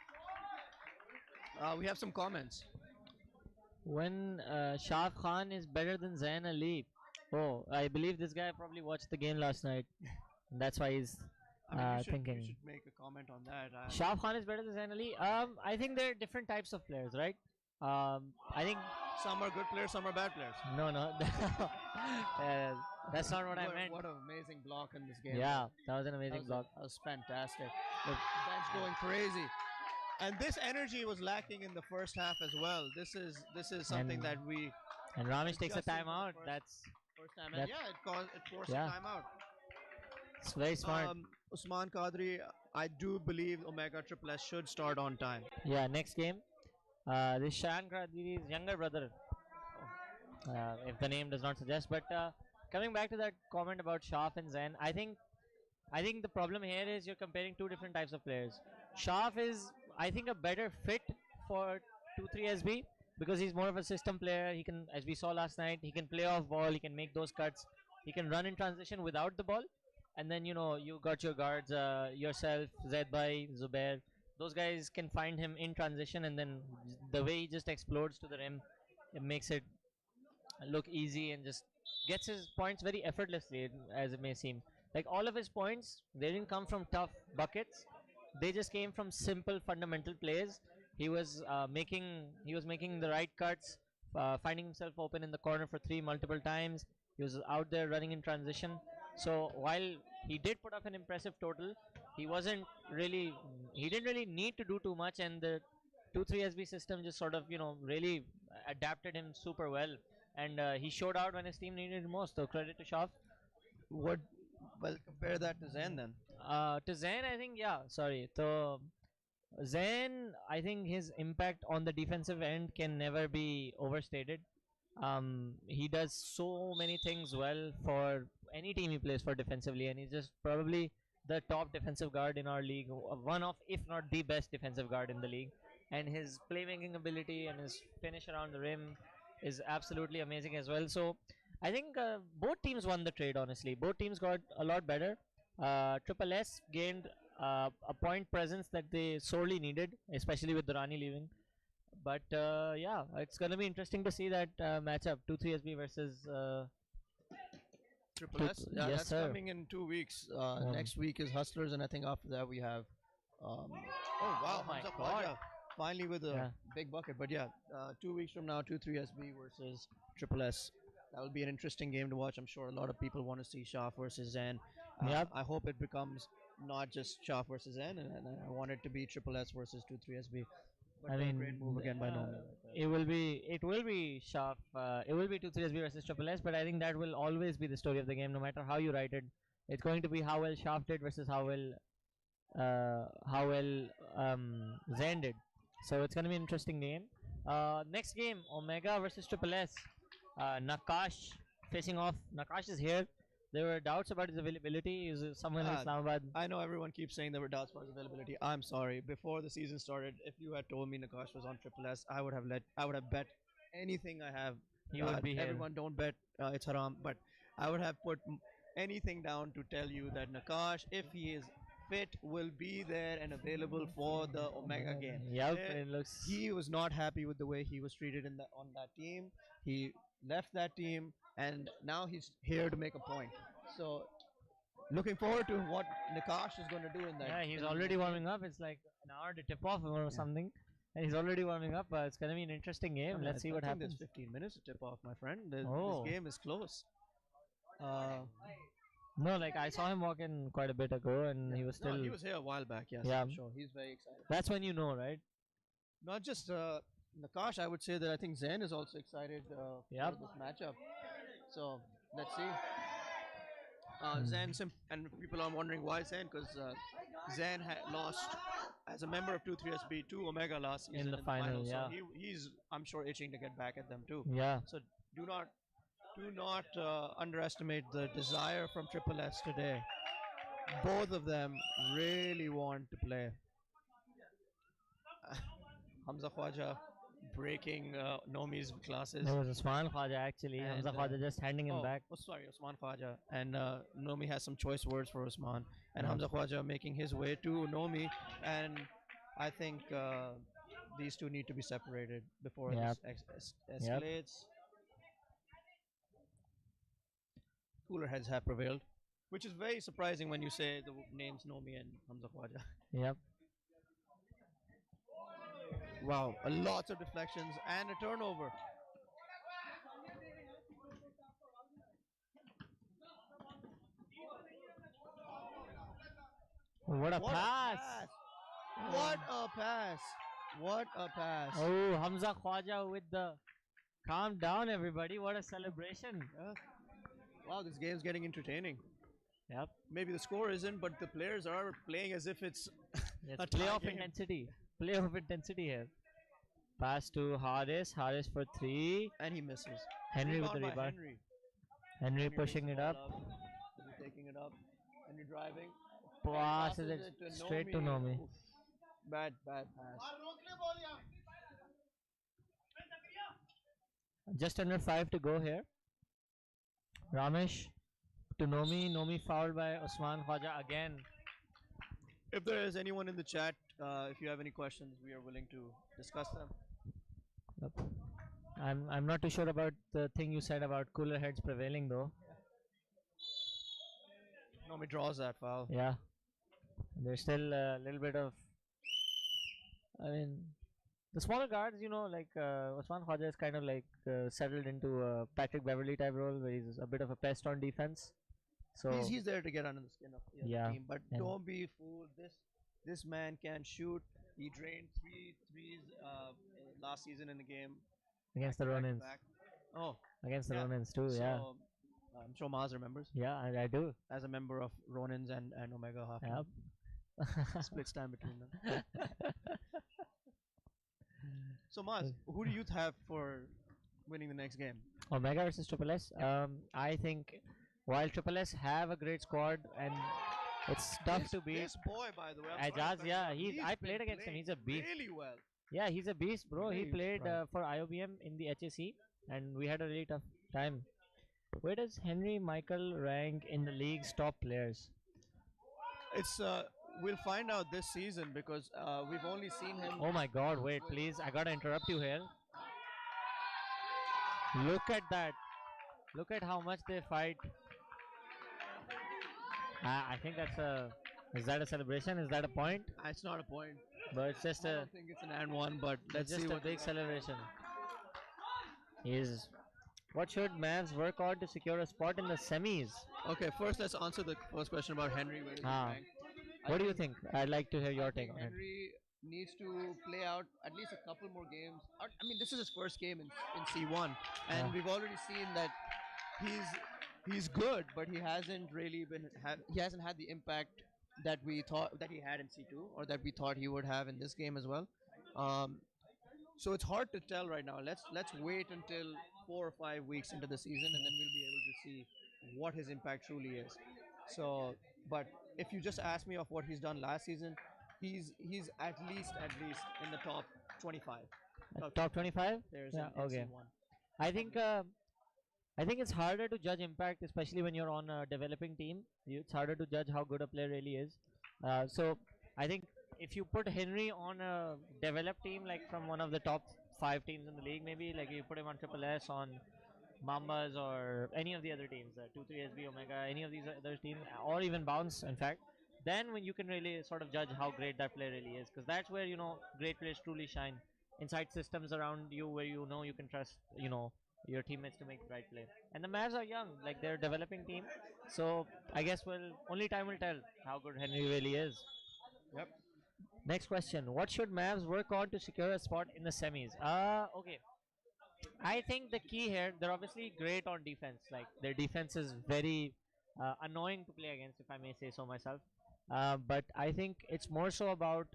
We have some comments. When Shah Khan is better than Zain Ali. Oh, I believe this guy probably watched the game last night. That's why he's You thinking. should make a comment on that. Shah Khan is better than Zain Ali. I think there are different types of players, right? I think Some are good players, some are bad players. no. That's not what I meant. What an amazing block in this game. Yeah, that was an that amazing was, block. that was fantastic. Look, Bench going crazy. And this energy was lacking in the first half as well. This is something And- that we and Ramesh takes a adjusting for the timeout. first- That's first time. That- And yeah, it forced Yeah. a timeout. it's very smart. Usman Qadri, I do believe Omega Triple S should start on time. Yeah, next game. This Shan Qadiri's younger brother, if the name does not suggest. But coming back to that comment about Shaf and Zain, I think the problem here is you're comparing two different types of players. Shaf is, I think, a better fit for 2-3 SB because he's more of a system player. He can, as we saw last night, he can play off ball. He can make those cuts. He can run in transition without the ball. And then you got your guards, yourself, Zedbai, Zubair. Those guys can find him in transition, and then the way he just explodes to the rim, it makes it look easy and just gets his points very effortlessly, as it may seem. Like all of his points, they didn't come from tough buckets. They just came from simple fundamental plays. He was making the right cuts, finding himself open in the corner for three multiple times. He was out there running in transition. So while he did put up an impressive total, he didn't really need to do too much, and the 2-3 SB system just sort of really adapted him super well, and he showed out when his team needed him most. So credit to Shaf. Well, compare that to Zain then. To Zayn, I think, yeah, sorry. So Zayn, I think his impact on the defensive end can never be overstated. He does so many things well for any team he plays for defensively, and he's just probably the top defensive guard in our league, one of, if not the best defensive guard in the league. And his playmaking ability and his finish around the rim is absolutely amazing as well. So I think both teams won the trade. Honestly, both teams got a lot better. Triple S gained a point presence that they sorely needed, especially with Durrani leaving. But yeah, it's gonna be interesting to see that matchup 2-3 SB versus Triple S. Yeah, yes, that's sir. coming in 2 weeks. Next week is Hustlers, and I think after that we have. Oh wow, Oh my Hamza God. Khwaja finally with a Yeah. big bucket. But yeah, 2 weeks from now, 2-3 SB versus Triple S. That will be an interesting game to watch. I'm sure a lot of people want to see Shah versus Zen. Yep. I hope it becomes not just Shah versus Zen, and I want it to be Triple S versus 2-3 SB. But I what a mean, great move again by Nomi. it will be sharp. It will be 2-3 SB versus Triple S, but I think that will always be the story of the game, no matter how you write it. It's going to be how well Shaft did versus how well Zen did. So it's going to be an interesting game. Next game, Omega versus Triple S. Nakash facing off. Nakash is here. There were doubts about his availability. He's someone in Ah, Islamabad. I know everyone keeps saying there were doubts about his availability. I'm sorry. Before the season started, if you had told me Nakash was on Triple S, I would have bet anything I have. He would be here. Everyone don't bet. It's haram. But I would have put anything down to tell you that Nakash, if he is fit, will be there and available for the Omega game. Yep, Eh, it looks. He was not happy with the way he was treated on that team. He left that team, and now he's here to make a point. So, looking forward to what Nakash is going to do in that. Yeah, he's in already that warming up. It's like an hour to tip off or something, and he's already warming up. It's gonna be an interesting game. game. Let's see what I think happens. There's 15 minutes to tip off, my friend. Oh. This game is close. No, like I saw him walking quite a bit ago, and he was still. No, he was here a while back. Yes, Yeah. I'm sure. He's very excited. That's when you know, right? Not just Nakash, I would say that I think Zen is also excited Yep. for this matchup. So let's see. And people are wondering why Zen, because Zen had lost as a member of 2-3 SB to Omega last season In the final, So yeah. he's I'm sure itching to get back at them too. Yeah. So do not underestimate the desire from Triple S today. Both of them really want to play. Hamza Khwaja breaking Nomi's classes. It was Usman Khwaja actually. And, Hamza Khwaja just handing him back. Oh, sorry, Usman Khwaja. And Nomi has some choice words for Usman. And Yeah. Hamza Khwaja making his way to Nomi. And I think these two need to be separated before Yep. this escalates. Cooler heads have prevailed, which is very surprising when you say the names Nomi and Hamza Khwaja. Yep. Wow, lots of deflections and a turnover. What a What pass! What a pass! What a pass! Oh, Hamza Khwaja with the. Calm down, everybody. What a celebration. Yeah. Wow, this game's getting entertaining. Yep. Maybe the score isn't, but the players are playing as if it's It's a tie playoff game. intensity. Playoff intensity here. Pass to Haris. Haris for 3. And he misses. Henry with the Rebound by rebound. Henry. Henry Henry pushing brings it the up. ball Henry taking it up. Henry driving. Passes it straight to Nomi. Oof. Bad pass. Just under 5 to go here. Ramesh to Nomi. Nomi fouled by Usman Khwaja again. If there is anyone in the chat, if you have any questions, we are willing to discuss them. Yep. I'm not too sure about the thing you said about cooler heads prevailing though. Nomi draws that foul. Yeah. There's still a little bit of. I mean, the smaller guards, like Usman Khwaja is kind of like settled into a Patrick Beverly type role where he's a bit of a pest on defense. So He's there to get under the skin of the other Yeah, team, but and- don't be fooled. This man can shoot. He drained 3 threes last season in the game. against the back to Ronins, back. Oh, against the yeah. Ronins too. Yeah. So, I'm sure Maz remembers. Yeah, I do. As a member of Ronin's and Omega half team. Yep. Splits time between them. So Maz, who do you have for winning the next game? Omega versus Triple S. I think while Triple S have a great squad and it's tough to beat. This boy, by the way, I'm sorry Ajaz, to cut yeah, you off, I been played against him. playing He's a beast. really well. Yeah, he's a beast, bro. He Really played strong. for IOBM in the HAC, and we had a really tough time. Where does Henry Michael rank in the league's top players? It's we'll find out this season because we've only seen him. Oh my God! Wait, please. I gotta interrupt you here. Look at that. Look at how much they fight. I think that's a. Is that a celebration? Is that a point? It's not a point. But it's just I a. don't think it's an and one, but let's It's see just a what big celebration. Is what should Mavs work on to secure a spot in the semis? Okay, first let's answer the first question about Henry. Where is he ranked? I What do you think? I'd like to hear your take on it. Henry needs to play out at least a couple more games. I mean, this is his first game in C1, and Yeah. we've already seen that he's good, but he hasn't really he hasn't had the impact that we thought that he had in C2 or that we thought he would have in this game as well. So it's hard to tell right now. Let's wait until 4 or 5 weeks into the season, and then we'll be able to see what his impact truly is. So, but if you just ask me of what he's done last season, he's at least in the top 25. Top 25? Players Yeah, in okay. C1. I think it's harder to judge impact, especially when you're on a developing team. It's harder to judge how good a player really is. So I think if you put Henry on a developed team, like from one of the top 5 teams in the league, maybe like you put him on Triple S, on MAMBAS, or any of the other teams, 2-3 SB, Omega, any of these other teams, or even Bounce, in fact, then when you can really sort of judge how great that player really is, because that's where great players truly shine inside systems around you where you can trust your teammates to make the right play. And the Mavs are young, like they're a developing team, so I guess only time will tell how good Henry really is. Yep. Next question: what should Mavs work on to secure a spot in the semis? Okay. I think the key here, they're obviously great on defense. Like their defense is very annoying to play against, if I may say so myself. But I think it's more so about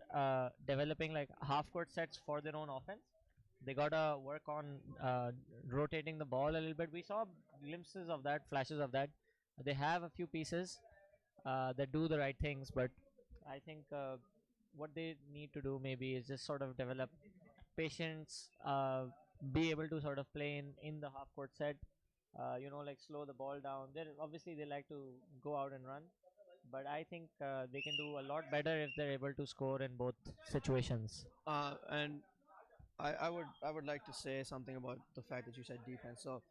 developing like half-court sets for their own offense. They gotta work on rotating the ball a little bit. We saw glimpses of that, flashes of that. They have a few pieces that do the right things, but I think what they need to do maybe is just sort of develop patience, be able to sort of play in the half court set, like slow the ball down. They like to go out and run, but I think they can do a lot better if they're able to score in both situations. And I would like to say something about the fact that you said defense. So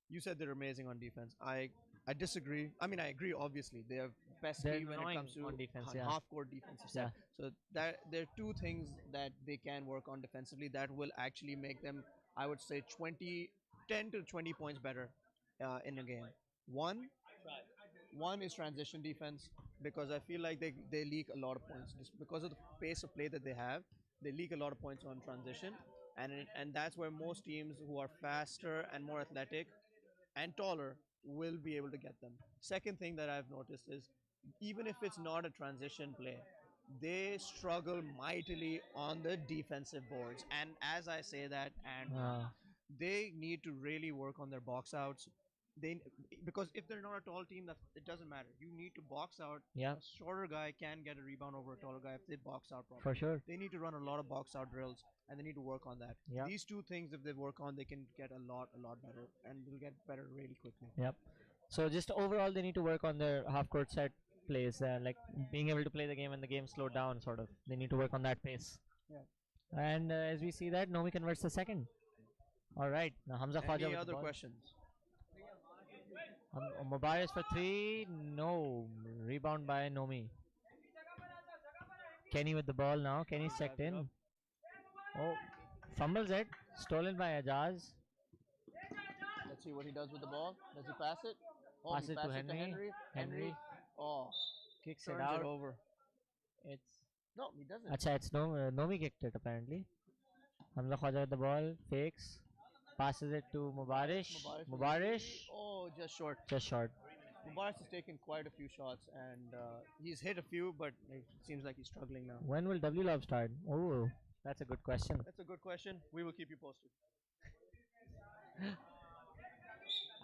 you said they're amazing on defense. I disagree. I mean, I agree. Obviously, they have best They're speed when it annoying comes to on defense, yeah. half-court defensive set. So that there are two things that they can work on defensively that will actually make them, I would say, 10 to 20 points better in a game. One is transition defense, because I feel like they leak a lot of points just because of the pace of play that they have. They leak a lot of points on transition, and that's where most teams who are faster and more athletic and taller will be able to get them. Second thing that I've noticed is even if it's not a transition play, they struggle mightily on the defensive boards. And as I say that, and they need to really work on their box outs. Because if they're not a tall team, it doesn't matter. You need to box out. Yeah, A shorter guy can get a rebound over a taller guy if they box out properly. for sure. They need to run a lot of box out drills, and they need to work on that. Yeah. These two things, if they work on, they can get a lot better, and they'll get better really quickly. Yep. So just overall, they need to work on their half-court set plays, like being able to play the game when the game slowed down. Sort of, they need to work on that pace. Yeah. And as we see that, Nomi converts the second. All right. Now Hamza Khwaja Any with the other ball. questions? Mubarak for 3. No. Rebound by Nomi. Kenny with the ball now. Kenny's checked in. Oh, fumbles it. Stolen by Ajaz. Let's see what he does with the ball. Does he pass it? Oh, Pass he it to passes Henry. Henry. Oh, Kicks turns it out. it over. It's No, he doesn't. Acha, it's Nomi kicked it apparently. Hamza Khwaja with the ball. Fakes. Passes it to Mubarish. Mubarak. Mubarish. Oh, just short. Just short. Mubarak has taken quite a few shots and he's hit a few, but it seems like he's struggling now. When will W Lob start? Oh, that's a good question. That's a good question. We will keep you posted.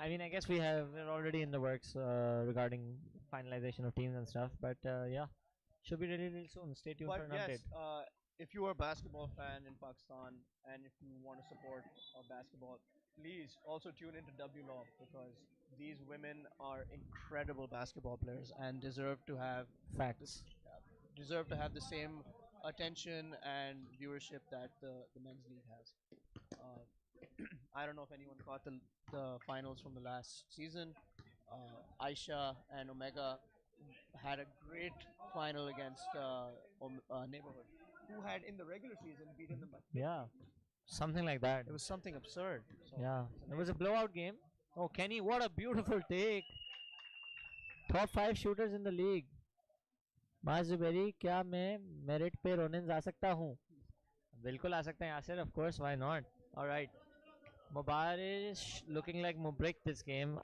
I mean, I guess we're already in the works regarding finalization of teams and stuff. But yeah, should be really, really soon. Stay tuned for But an yes, update. if you are a basketball fan in Pakistan and if you want to support basketball, please also tune into W Law because these women are incredible basketball players and Facts. deserve to have the same attention and viewership that the men's league has. Uh, I don't know if anyone caught the finals from the last season. Aisha and Omega had a great final against Neighborhood, who had in the regular season beaten them by 50. Yeah, something like that. It was something absurd. So Yeah, it's it was a amazing. blowout game. Oh, Kenny, what a beautiful take! Top 5 shooters in the league. माजुबेरी क्या मैं merit पे रोनिंस आ सकता हूँ? बिल्कुल आ सकते हैं Yasir, of course, why not? All right. Mubarish looking like Mubrick this game.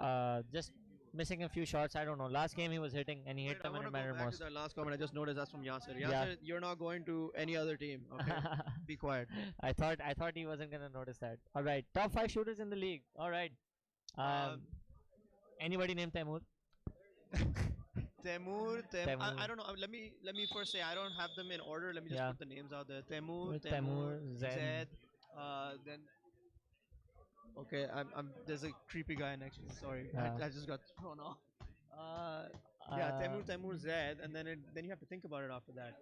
Just missing a few shots. I don't know. Last game he was hitting and he hit Wait, I them when want it to go mattered back most. to that last comment. I just noticed that's from Yasser. Yeah. Yasser, you're not going to any other team. Okay, be quiet. I thought he wasn't gonna notice that. All right, top 5 shooters in the league. All right. Anybody named Taimur? Temur. Temur. I don't know. Let me first say I don't have them in order. Let me just Yeah. put the names out there. Temur, Taimur, Zed. Zed. Then. Okay, there's a creepy guy next to me. Sorry, Yeah. I just got thrown off. Yeah, Temur, Zed, and then you have to think about it after that.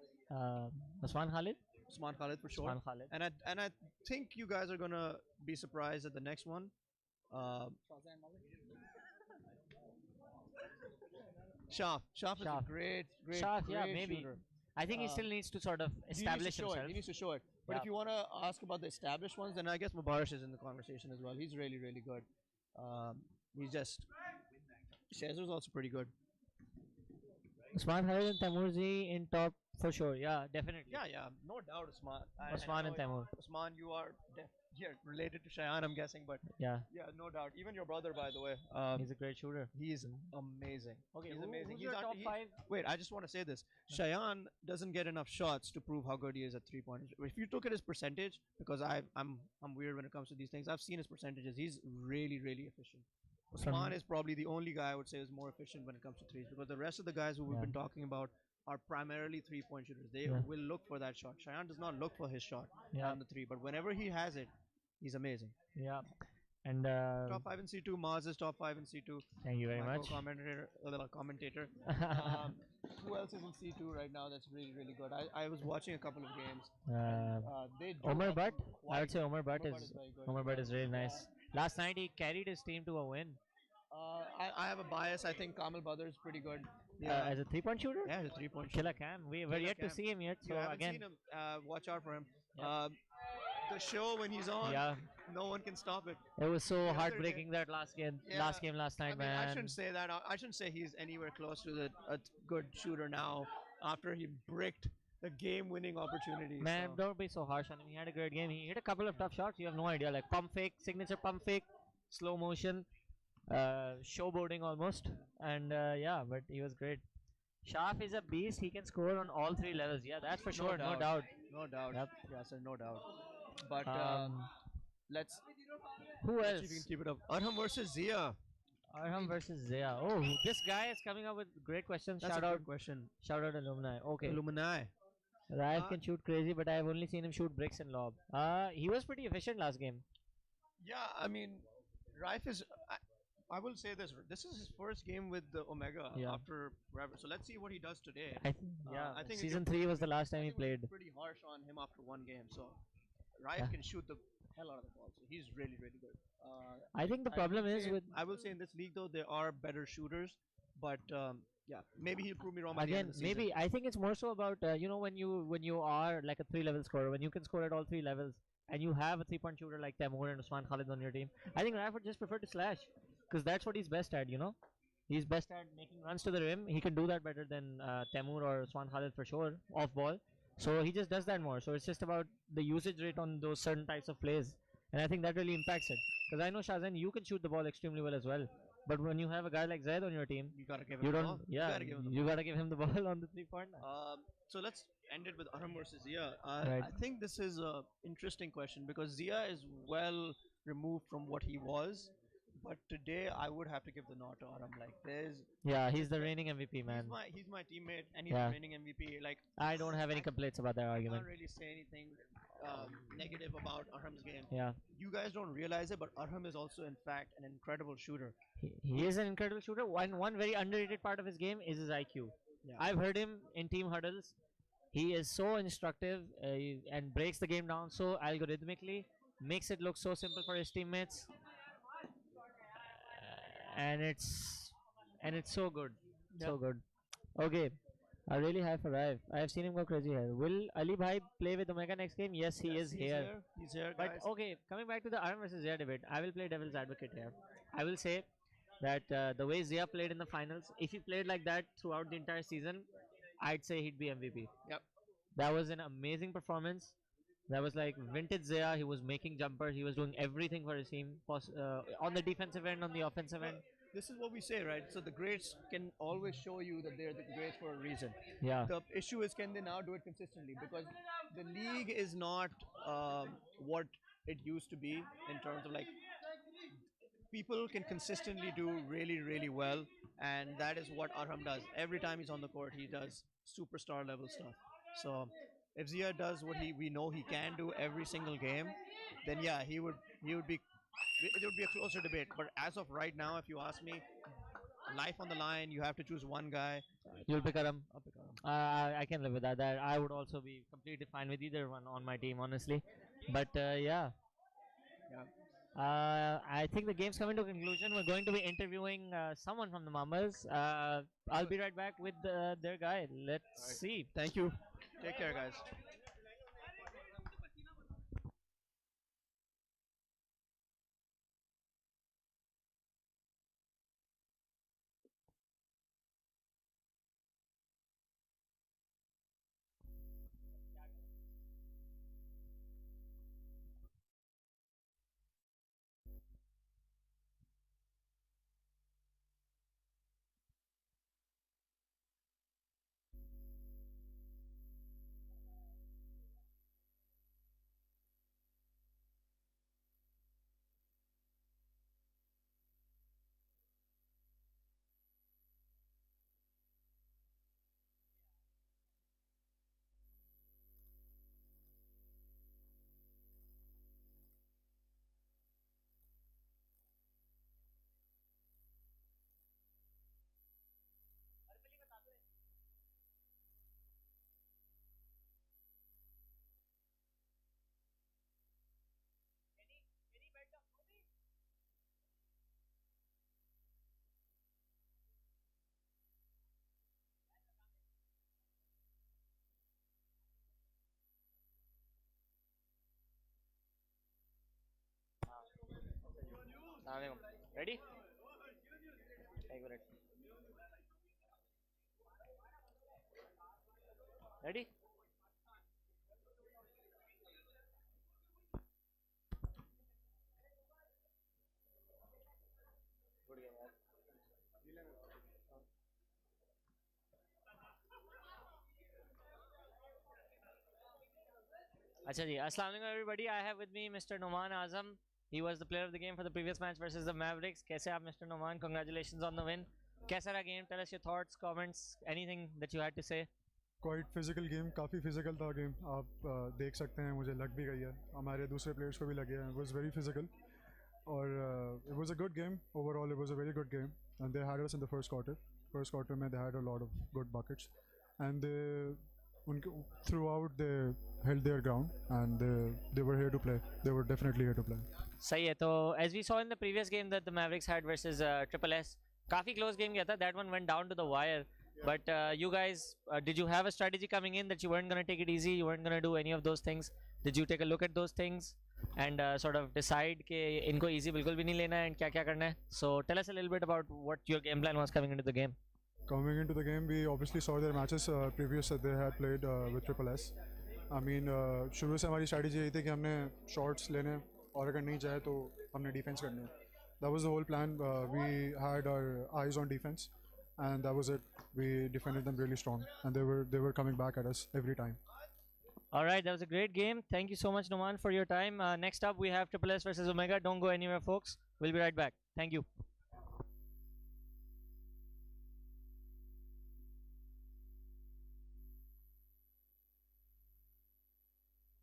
Usman Khalid? Usman Khalid for sure. Usman Khalid. And I think you guys are gonna be surprised at the next one. Shaf is a Shaf. great Shaf, yeah, great maybe. shooter. I think he Uh, still needs to sort of establish himself. He needs to show it. But if Yeah. you want to ask about the established ones, then I guess Mubarish is in the conversation as well. He's really, really good. He's just. Shazer's also pretty good. Usman Khalid and Taimurzi in top for sure. Yeah, definitely. Yeah, no doubt, Usman. Usman and Taimur. Usman, you are related to Shayan, I'm guessing, but Yeah, yeah, no doubt. Even your brother, by the way. he's a great shooter. He's amazing. Okay, He's amazing. Who's He's your on- top he- 5? Wait, I just want to say this. Shayan doesn't get enough shots to prove how good he is at 3 pointers. If you look at his percentage, because I'm weird when it comes to these things. I've seen his percentages. He's really, really efficient. Usman is probably the only guy I would say is more efficient when it comes to threes because the rest of the guys who we've Yeah. been talking about are primarily 3-point shooters. They Yeah. will look for that shot. Shayan does not look for his shot Yeah, on the three, but whenever he has it, he's amazing. yeah. And Top 5 in C2. Maz is top 5 in C2. thank you very My much. commentator. Who else is in C2 right now that's really, really good? I was watching a couple of games. They do Omar have Butt. some I would quite- say Omar Butt Omar is very good. Omar Butt is really nice. Last night he carried his team to a win I have a bias. I think Kamal Badr is pretty good. as a 3-point shooter. Yeah, he's a 3-point shooter. Killer Cam. We're Killer yet to Cam. see him yet. You So haven't again, seen him. Watch out for him. Yep. The show when he's on, yeah, no one can stop it. it was so other heartbreaking that last game. Last Yeah. game last night, I mean, man. I shouldn't say that. I shouldn't say he's anywhere close to a good shooter now after he bricked the game-winning opopportunity. Man, so. don't be so harsh on him. He had a great game. He hit a couple of tough shots. You have no idea, like pump fake, signature pump fake, slow motion, showboarding almost, and yeah, but he was great. Shaf is a beast. He can score on all 3 levels. Yeah, that's for sure, no doubt. No doubt. Yep. Yeah, sir, no doubt. But let's Who see else? if we can keep it up. Arham versus Zia. Arham versus Zaya. Oh, this guy is coming up with great questions. That's Shout a out, good question. shout out alumni. Okay, Illuminati. Raif can shoot crazy, but I've only seen him shoot bricks and lob. He was pretty efficient last game. Yeah, I mean, Raif is. I will say this. This is his first game with the Omega Yeah. after forever. So let's see what he does today. I think, yeah. I think Season 3 was the last time he I think we're played. pretty harsh on him after one game. So Raif Yeah. can shoot the hell out of the ball. So he's really, really good. I think the problem is with I will say in this league though there are better shooters, but yeah, maybe he'll prove me wrong. By the end again of the season. maybe I think it's more so about when you are like a 3-level scorer, when you can score at all 3 levels, and you have a 3-point shooter like Taimur and Usman Khalid on your team. I think Raif would just prefer to slash because that's what he's best at. He's best at making runs to the rim. He can do that better than Taimur or Usman Khalid for sure off ball. So he just does that more. So it's just about the usage rate on those certain types of plays. and I think that really impacts it. Because I know Shazan, you can shoot the ball extremely well as well, but when you have a guy like Zaid on your team, You gotta give him you the don't. ball. Yeah, gotta give him the you ball. gotta give him the ball on the 3-point line. So let's end it with Aram versus Zia. Right. I think this is a interesting question because Zia is well removed from what he was, but today I would have to give the nod to Aram. Like there's Yeah, he's the reigning MVP, man. he's my teammate and he's Yeah. the reigning MVP. Like I don't have any complaints about that I argument. can't really say anything negative about Aram's game. Yeah, You guys don't realize it, but Aram is also in fact an incredible shooter. he is an incredible shooter. One very underrated part of his game is his IQ. Yeah. I've heard him in team huddles. He is so instructive and breaks the game down so algorithmically, makes it look so simple for his teammates, and it's so good, so good. Okay, a really high five. I have seen him go crazy here. Will Ali Bhai play with Omega next game? Yes, he is he's here. He's here, But guys. okay, coming back to the Aram versus Zia debate, I will play devil's advocate here. I will say that the way Zia played in the finals, if he played like that throughout the entire season, I'd say he'd be MVP. Yep. That was an amazing performance. That was like vintage Zia. He was making jumpers. He was doing everything for his team, on the defensive end, on the offensive end. This is what we say, right? So the greats can always show you that they're the greats for a reason. Yeah. The issue is, can they now do it consistently? Because the league is not what it used to be in terms of like people can consistently do really, really well, and that is what Arham does. Every time he's on the court, he does superstar level stuff. So if Zia does what we know he can do every single game, then yeah, he would be. It would be a closer debate. But as of right now, if you ask me, life on the line, you have to choose one guy. You'll pick Aram. I'll pick Arham. I can live with that. That I would also be completely fine with either one on my team, honestly. But yeah. I think the game's coming to a conclusion. We're going to be interviewing someone from the MAMBAS. I'll be right back with their guy. Let's see. Thank you. Take care, guys. Ready? Take a minute. Ready? Acha ji, Assalamu alaikum everybody. I have with me Mr. Noman Azam. He was the player of the game for the previous match versus the Mavericks. Kaise aap, Mr. Noman? Congratulations on the win. Kaisa raha game? Tell us your thoughts, comments, anything that you had to say. Quite physical game काफ़ी physical था game आप देख सकते हैं मुझे लग भी गई है हमारे दूसरे प्लेयर्स को भी लगे हैं इट वाज वेरी फिजिकल और it was a good game overall it was a very good game and they had us in the first quarter में they had a lot of good buckets and उनके throughout they held their ground and they were here to play they were definitely here to play सही है तो as we saw in the previous game that the Mavericks had versus Triple S काफ़ी close game गया था that one went down to the wire. But you guys, did you have a strategy coming in that you weren't going to take it easy? You weren't going to do any of those things? Did you take a look at those things and sort of decide कि इनको easy बिल्कुल भी नहीं लेना है and क्या क्या करना है? So tell us a little bit about what your game plan was coming into the game. Coming into the game, we obviously saw their matches previous that they had played with Triple S. I mean, शुरू से हमारी strategy यही थी कि हमने shots लेने और अगर नहीं जाए तो हमने डिफेंस करनी है. That was the whole plan. We had our eyes on defense, and that was it. We defended them really strong, and they were coming back at us every time. All right, that was a great game. Thank you so much, Numan, for your time. Next up, we have Triple S versus Omega. Don't go anywhere, folks. We'll be right back. Thank you.